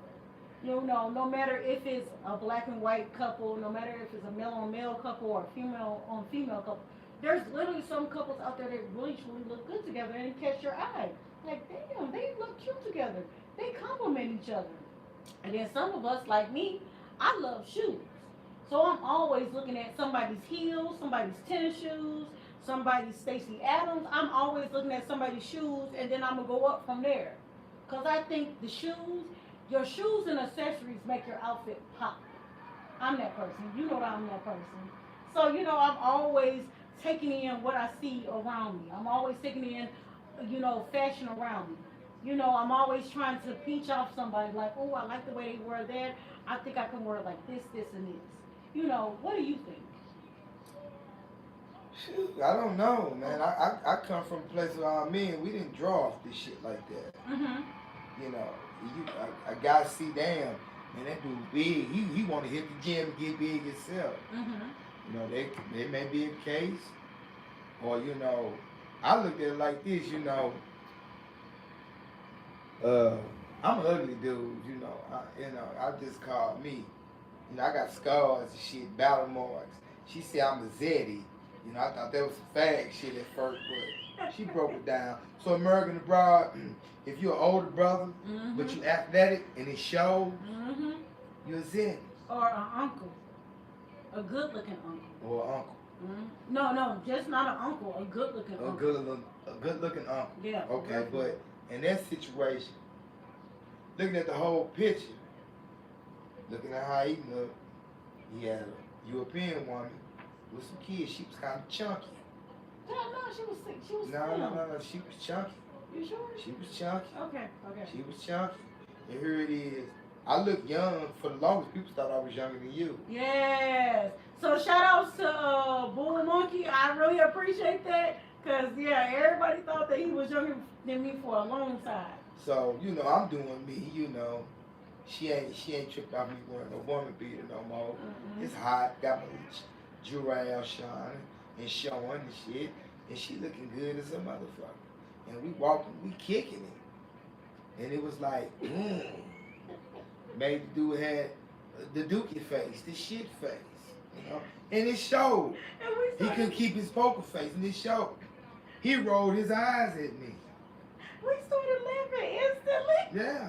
You know, no matter if it's a black and white couple, no matter if it's a male on male couple or a female on female couple. There's literally some couples out there that really truly look good together and catch your eye. Like, damn, they look cute together. They complement each other. And then some of us, like me, I love shoes. So I'm always looking at somebody's heels, somebody's tennis shoes, somebody's Stacey Adams. I'm always looking at somebody's shoes, and then I'm going to go up from there. Because I think your shoes and accessories make your outfit pop. I'm that person. You know that I'm that person. So, you know, I'm always taking in what I see around me. I'm always taking in, you know, fashion around me. You know, I'm always trying to pinch off somebody like, oh, I like the way they wear that. I think I can wear it like this, this, and this. You know, what do you think? Shoot, I don't know, man. I come from a place where I'm in. We didn't draw off this shit like that. You know, a guy see, damn, man, that dude big. He want to hit the gym and get big himself. You know, they may be a case, or you know, I look at it like this. You know, I'm an ugly dude. You know, I just call me. You know, I got scars and shit, battle marks. She said I'm a Zeddy. You know, I thought that was some fag shit at first, but she broke it down. So American abroad, if you're an older brother, but you athletic and it shows, you're zen. Or an uncle, a good looking uncle. Or an uncle. No, just not an uncle, a good looking uncle. A good looking uncle. Yeah. Okay, but in that situation, looking at the whole picture, looking at how he looked, he had a European woman with some kids. She was kind of chunky. No, she was sick. She was No, she was chunky. You sure? She was chunky. Okay. She was chunky. And here it is. I look young. For the longest, people thought I was younger than you. Yes. So shout outs to Bull Monkey. I really appreciate that. Cause yeah, everybody thought that he was younger than me for a long time. So, you know, I'm doing me, you know. She ain't tripped off me wearing a woman beater no more. It's hot, got my jewelry shining and showing and shit. And she looking good as a motherfucker. And we walking, we kicking it. And it was like, Made the dude had the dookie face, the shit face, you know. And it showed. He couldn't keep his poker face, and it showed. He rolled his eyes at me. We started laughing instantly. Yeah.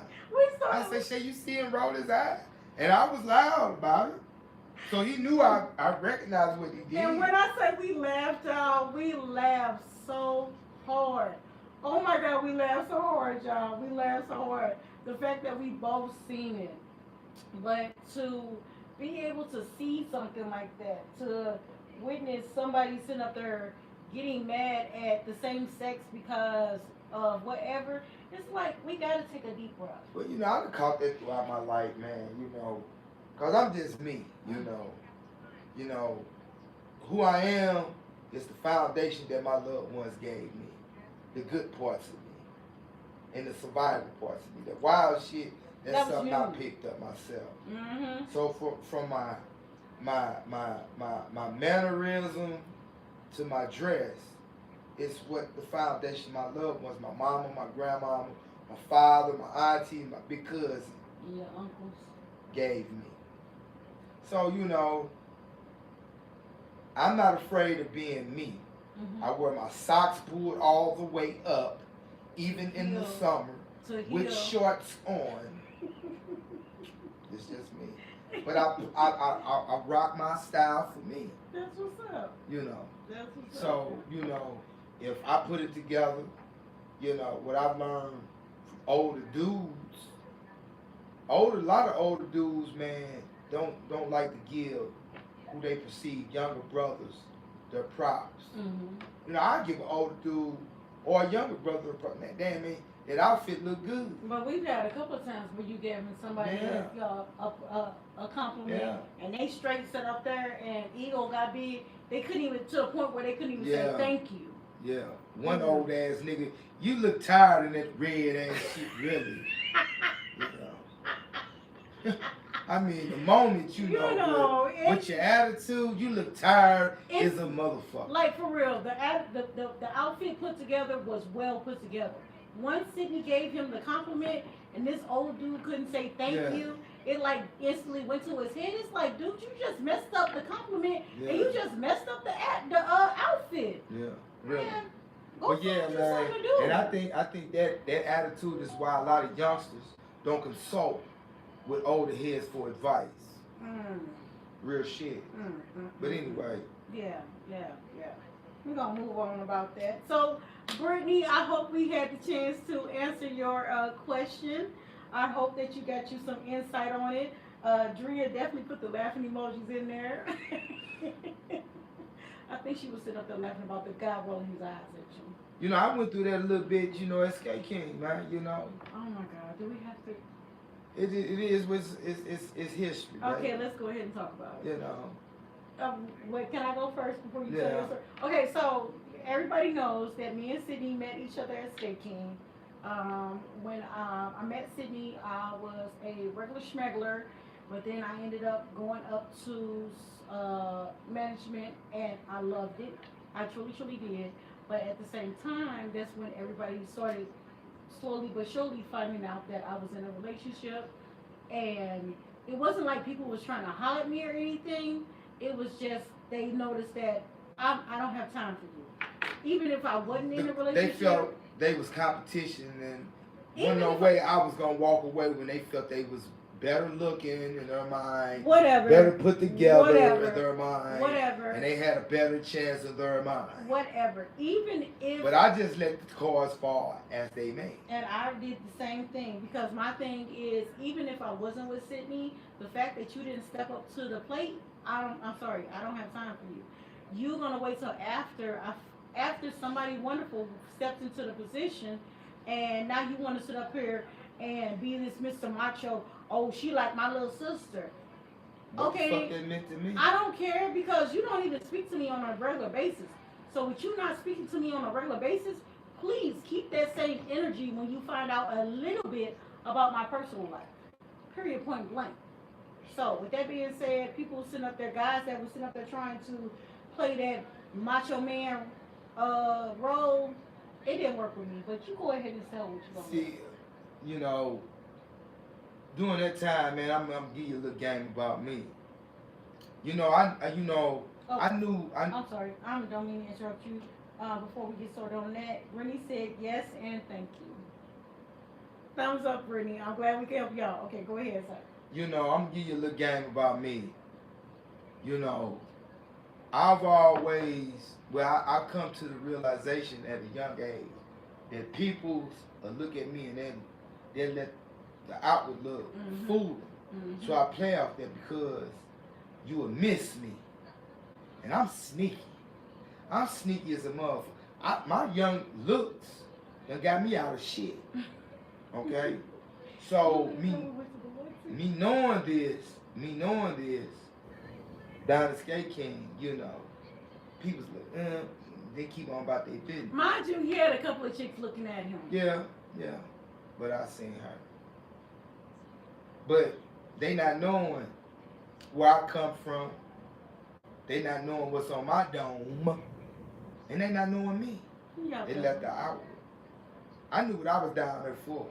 I said, Shay, you see him roll his eyes? And I was loud about it. So he knew I recognized what he did. And when I say we laughed, y'all, we laughed so hard. Oh my God, we laughed so hard, y'all. We laughed so hard. The fact that we both seen it. But to be able to see something like that, to witness somebody sitting up there getting mad at the same sex because of whatever, it's like we gotta take a deep breath. Well, you know, I've caught that throughout my life, man, you know, because I'm just me, you know. You know, who I am is the foundation that my loved ones gave me. The good parts of me and the survival parts of me. The wild shit, that's something I picked up myself. So from my mannerism to my dress, it's what the foundation my loved ones, my mama, my grandmama, my father, my auntie, my big cousin, your uncles, gave me. So, you know, I'm not afraid of being me. I wear my socks pulled all the way up, even in the summer, with shorts on. It's just me. But I rock my style for me. That's what's up. You know. That's what's up. So, you know, if I put it together, you know, what I've learned from older dudes, a lot of older dudes, man, don't like to give who they perceive younger brothers their props. You know, I give an older dude or a younger brother a prop. Damn it, that outfit look good. But we've had a couple of times where you gave somebody a compliment and they straight sat up there and ego got big. They couldn't even, to a point where they couldn't even say thank you. Yeah, one old ass nigga, you look tired in that red ass shit, really. You know. I mean, the moment you know with your attitude, you look tired as a motherfucker. Like, for real, the outfit put together was well put together. Once Sydney gave him the compliment and this old dude couldn't say thank you, it like instantly went to his head. It's like, dude, you just messed up the compliment and you just messed up the outfit. Yeah, really. Man, but yeah, man, and I think that attitude is why a lot of youngsters don't consult with older heads for advice. Real shit. But anyway. Yeah. We're going to move on about that. So, Brittany, I hope we had the chance to answer your question. I hope that you got you some insight on it. Drea definitely put the laughing emojis in there. I think she was sitting up there laughing about the guy rolling his eyes at you. You know, I went through that a little bit, you know, SK King, man, you know. Oh my God, do we have to? It is, it's history. Okay, let's go ahead and talk about it. You know. Wait, can I go first before you tell your story? Okay, so everybody knows that me and Sydney met each other at Skate King. When I met Sydney, I was a regular schmeggler, but then I ended up going up to management, and I loved it. I truly did. But at the same time, that's when everybody started slowly but surely finding out that I was in a relationship, and it wasn't like people was trying to holler at me or anything. It was just they noticed that I don't have time for you. Even if I wasn't in a They relationship. felt they was competition, and Even wasn't no if- way I was gonna walk away when they felt they was better looking in their mind, Whatever. better put together Whatever. in their mind, Whatever. and they had a better chance in their mind. Whatever. Even if. But I just let the cards fall as they may. And I did the same thing because my thing is, even if I wasn't with Sydney, the fact that you didn't step up to the plate, I'm sorry, I don't have time for you. You're gonna wait till after somebody wonderful steps into the position, and now you want to sit up here and be this Mr. Macho. Oh, she like my little sister. What Okay. the fuck that meant to me? I don't care because you don't even speak to me on a regular basis. So with you not speaking to me on a regular basis, please keep that same energy when you find out a little bit about my personal life. Period, point blank. So with that being said, people sitting up there, guys that were sitting up there trying to play that macho man role, it didn't work with me. But you go ahead and tell what you're gonna do. See, you know, during that time, man, I'm gonna give you a little game about me. You know, I knew. I'm sorry, I don't mean to interrupt you. Before we get started on that, Brittany said yes and thank you. Thumbs up, Brittany. I'm glad we can help y'all. Okay, go ahead, sir. You know, I'm gonna give you a little game about me. You know, I've always, I come to the realization at a young age that people look at me and then they let the outward look fool them. So I play off that because you will miss me. And I'm sneaky. I'm sneaky as a motherfucker. My young looks done got me out of shit. Okay? So me knowing this, down the Skate King, you know, people's like, they keep on about their business. Mind you, he had a couple of chicks looking at him. Yeah. But I seen her. But they not knowing where I come from. They not knowing what's on my dome. And they not knowing me. They left the outward. I knew what I was down there for.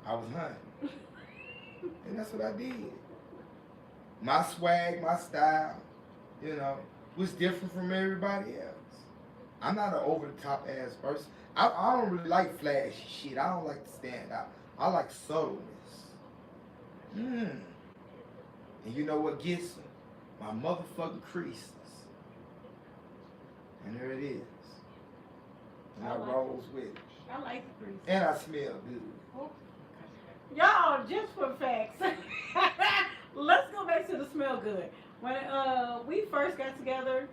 I was hunting. And that's what I did. My swag, my style, you know, was different from everybody else. I'm not an over-the-top ass person. I don't really like flashy shit. I don't like to stand out. I like subtleness. And you know what gets them? My motherfucking creases. And there it is. And I rolls with it. I like the crease. And I smell good. Y'all, just for facts. Let's go back to the smell good. When we first got together,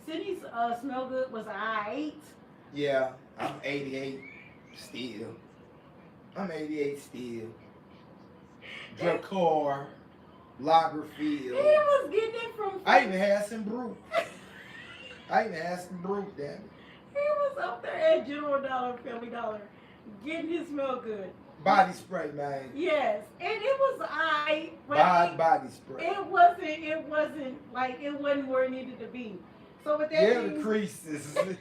Sydney's smell good was I-8. Yeah, I'm 88 still. I'm 88 still. Dracar, Lagerfield. He was getting it from. I even had some brew. Damn it. He was up there at General Dollar, Family Dollar, getting his smell good. Body spray, man. Yes, and it was Body spray. It wasn't like it wasn't where it needed to be. So with that, The creases. The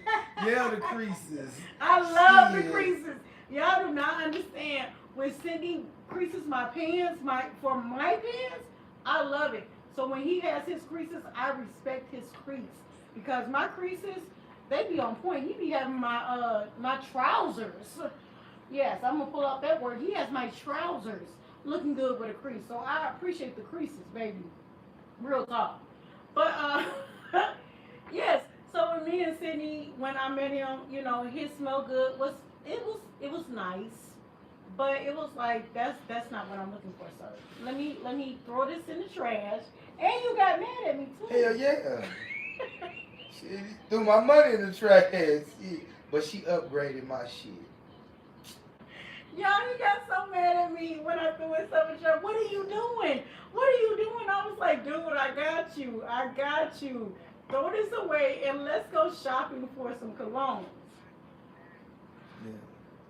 creases. I love the creases. Y'all do not understand. When Cindy creases my pants, for my pants, I love it. So when he has his creases, I respect his crease because my creases, they be on point. He be having my trousers. Yes, I'm gonna pull out that word. He has my trousers looking good with a crease. So I appreciate the creases, baby. Real talk. But yes. So with me and Sydney, when I met him, you know, his smell good was nice. But it was like that's not what I'm looking for, sir. Let me throw this in the trash. And you got mad at me too. Hell yeah. She threw my money in the trash. Shit. But she upgraded my shit. Y'all, he got so mad at me when I threw in some in trash. What are you doing? I was like, dude, I got you. Throw this away and let's go shopping for some colognes. Yeah.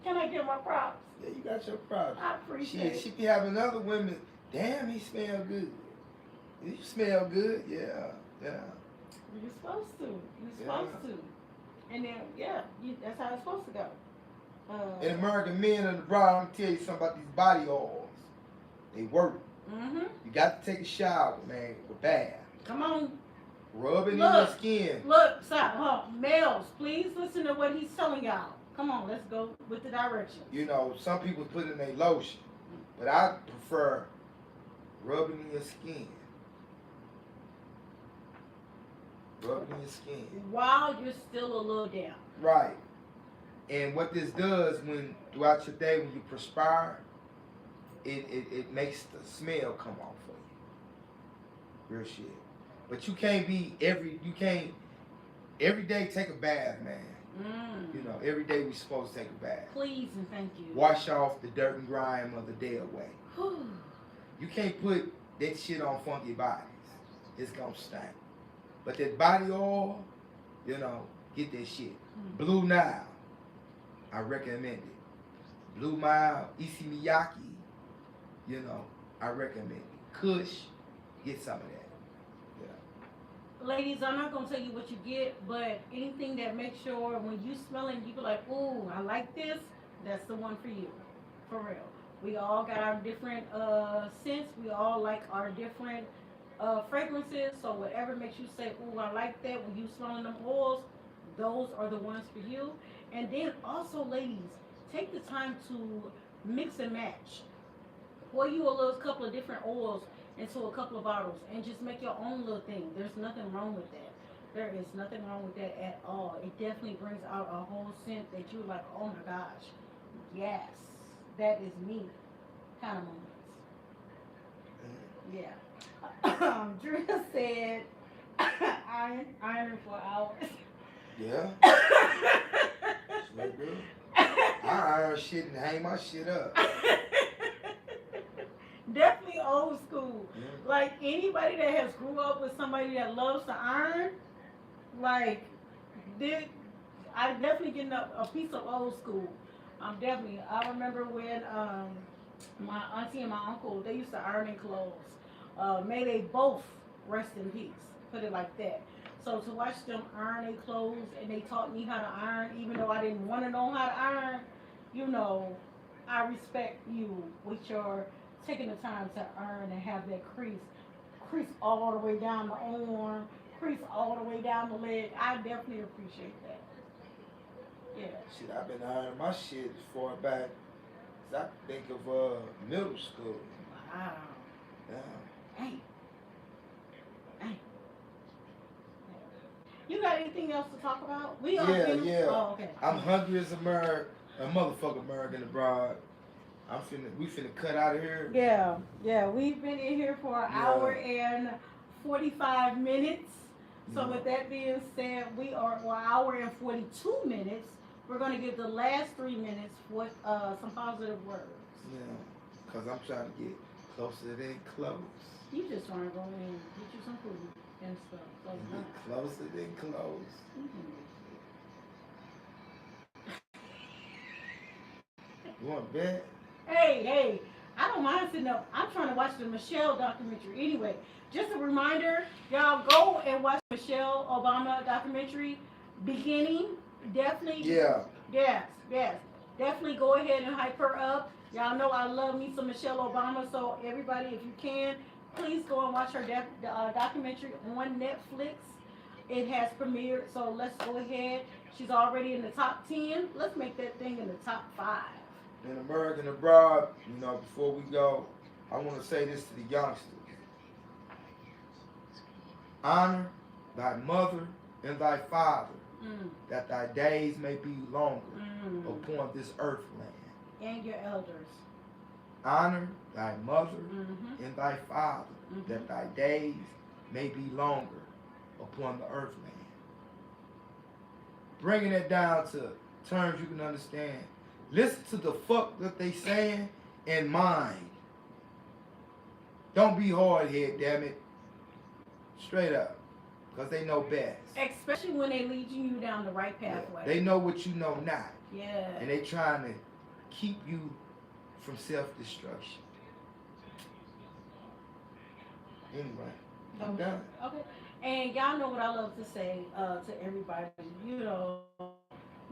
Can I get my props? Yeah, you got your props. I appreciate it. She be having other women. Damn, he smell good. You smell good, yeah. You're supposed to. And then, that's how it's supposed to go. And American men and the bride, I'm gonna tell you something about these body oils. They work. Mm-hmm. You got to take a shower, man, with bath. Come on. Rub it in your Look, skin. look, stop. Males, please listen to what he's telling y'all. Come on, let's go with the directions. You know, some people put in their lotion, but I prefer rubbing in your skin. Rub it in your skin. While you're still a little down. Right. And what this does when throughout your day when you perspire, it makes the smell come off for you. Real shit. But you can't every day take a bath, man. You know, every day we supposed to take a bath. Please and thank you. Wash off the dirt and grime of the day away. You can't put that shit on funky bodies. It's gonna stink. But that body oil, you know, get that shit. Blue Nile, I recommend it. Blue Nile, Issey Miyake, you know, I recommend it. Kush, get some of that. Ladies, I'm not gonna tell you what you get, but anything that makes sure when you smell it, you be like, "Ooh, I like this." That's the one for you, for real. We all got our different scents. We all like our different fragrances. So whatever makes you say, "Ooh, I like that," when you smelling them oils, those are the ones for you. And then also, ladies, take the time to mix and match. Pour you a little couple of different oils into a couple of bottles and just make your own little thing. There's nothing wrong with that. There is nothing wrong with that at all. It definitely brings out a whole scent that you're like, oh my gosh, yes, that is me kind of moments. Yeah. Drew said, iron for hours. Yeah. Sure do. I iron shit and hang my shit up. Definitely old school. Yeah. Like anybody that has grew up with somebody that loves to iron, like I definitely getting a piece of old school. Definitely. I remember when my auntie and my uncle, they used to iron their clothes. May they both rest in peace. Put it like that. So to watch them iron their clothes and they taught me how to iron, even though I didn't want to know how to iron, you know, I respect you with your taking the time to iron and have that crease all the way down the arm, crease all the way down the leg. I definitely appreciate that. Yeah. Shit, I've been ironing my shit as far back as I think of middle school. Wow. Yeah. Hey. You got anything else to talk about? We are Yeah. Oh, okay. I'm hungry as a motherfucker American abroad. We finna cut out of here. Yeah. We've been in here for an hour and 45 minutes. So with that being said, we are an hour and 42 minutes. We're gonna give the last 3 minutes with some positive words. Yeah, cause I'm trying to get closer than close. You just trying to go in and get you some food and stuff. So Get closer than close. You want to bet? Hey, I don't mind sitting up. I'm trying to watch the Michelle documentary. Anyway, just a reminder, y'all go and watch Michelle Obama documentary. Beginning, definitely. Yeah. Yes. Definitely go ahead and hype her up. Y'all know I love me some Michelle Obama, so everybody, if you can, please go and watch her documentary on Netflix. It has premiered, so let's go ahead. She's already in the top 10. Let's make that thing in the top 5. In American abroad, you know, before we go, I want to say this to the youngsters. Honor thy mother and thy father, that thy days may be longer upon this earth land. And your elders. Honor thy mother and thy father, that thy days may be longer upon the earth land. Bringing it down to terms you can understand. Listen to the fuck that they saying and mind. Don't be hard-headed, damn it. Straight up. Because they know best. Especially when they leading you down the right pathway. Yeah. They know what you know not. Yeah. And they trying to keep you from self-destruction. Anyway, I'm done. Okay. And y'all know what I love to say to everybody. You know,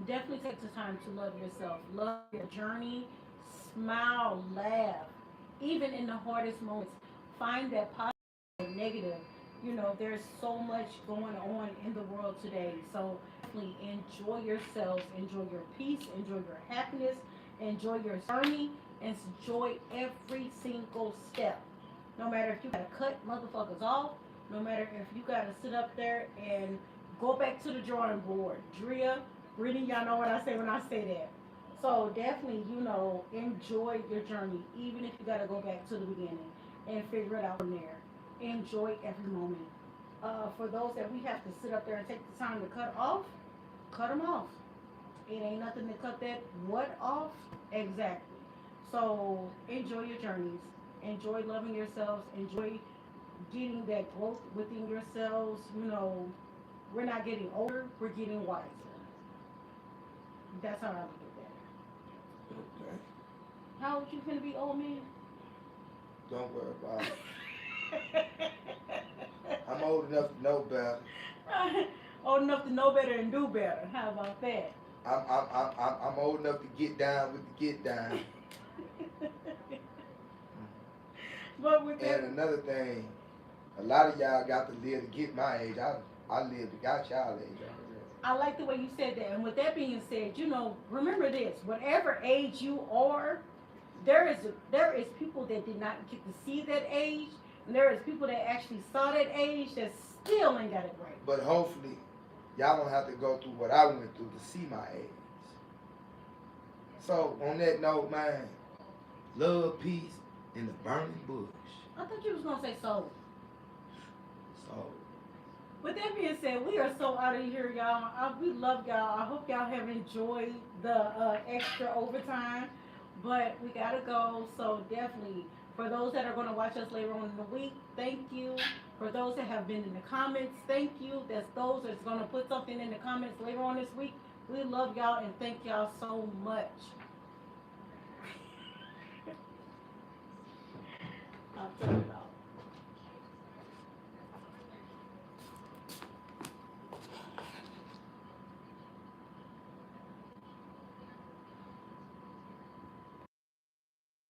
definitely take the time to love yourself. Love your journey. Smile, laugh. Even in the hardest moments, find that positive or negative You know, there's so much going on in the world today. So please enjoy yourselves, enjoy your peace, enjoy your happiness, enjoy your journey, and enjoy every single step. No matter if you gotta cut motherfuckers off, no matter if you gotta sit up there and go back to the drawing board. Drea, Brittany, y'all know what I say when I say that. So definitely, enjoy your journey, even if you gotta go back to the beginning and figure it out from there. Enjoy every moment. For those that we have to sit up there and take the time to cut them off. It ain't nothing to cut that what off exactly. So enjoy your journeys. Enjoy loving yourselves. Enjoy getting that growth within yourselves. We're not getting older, we're getting wiser. That's how I look Okay. at that. How old you finna be, old man? Don't worry about it. I'm old enough to know better. Old enough to know better and do better. How about that? I'm old enough to get down with the get down. But with that, And another thing, a lot of y'all got to live to get my age. I lived to got y'all age already. I like the way you said that. And with that being said, remember this: whatever age you are, there is people that did not get to see that age, and there is people that actually saw that age that still ain't got it right. But hopefully, y'all don't have to go through what I went through to see my age. So on that note, man, love, peace, in the burning bush. I thought you was gonna say so. So With that being said, we are so out of here, y'all. We love y'all. I hope y'all have enjoyed the extra overtime, but we gotta go. So definitely, for those that are gonna watch us later on in the week, thank you. For those that have been in the comments, thank you. That's those that's gonna put something in the comments later on this week. We love y'all and thank y'all so much. I'll turn it off.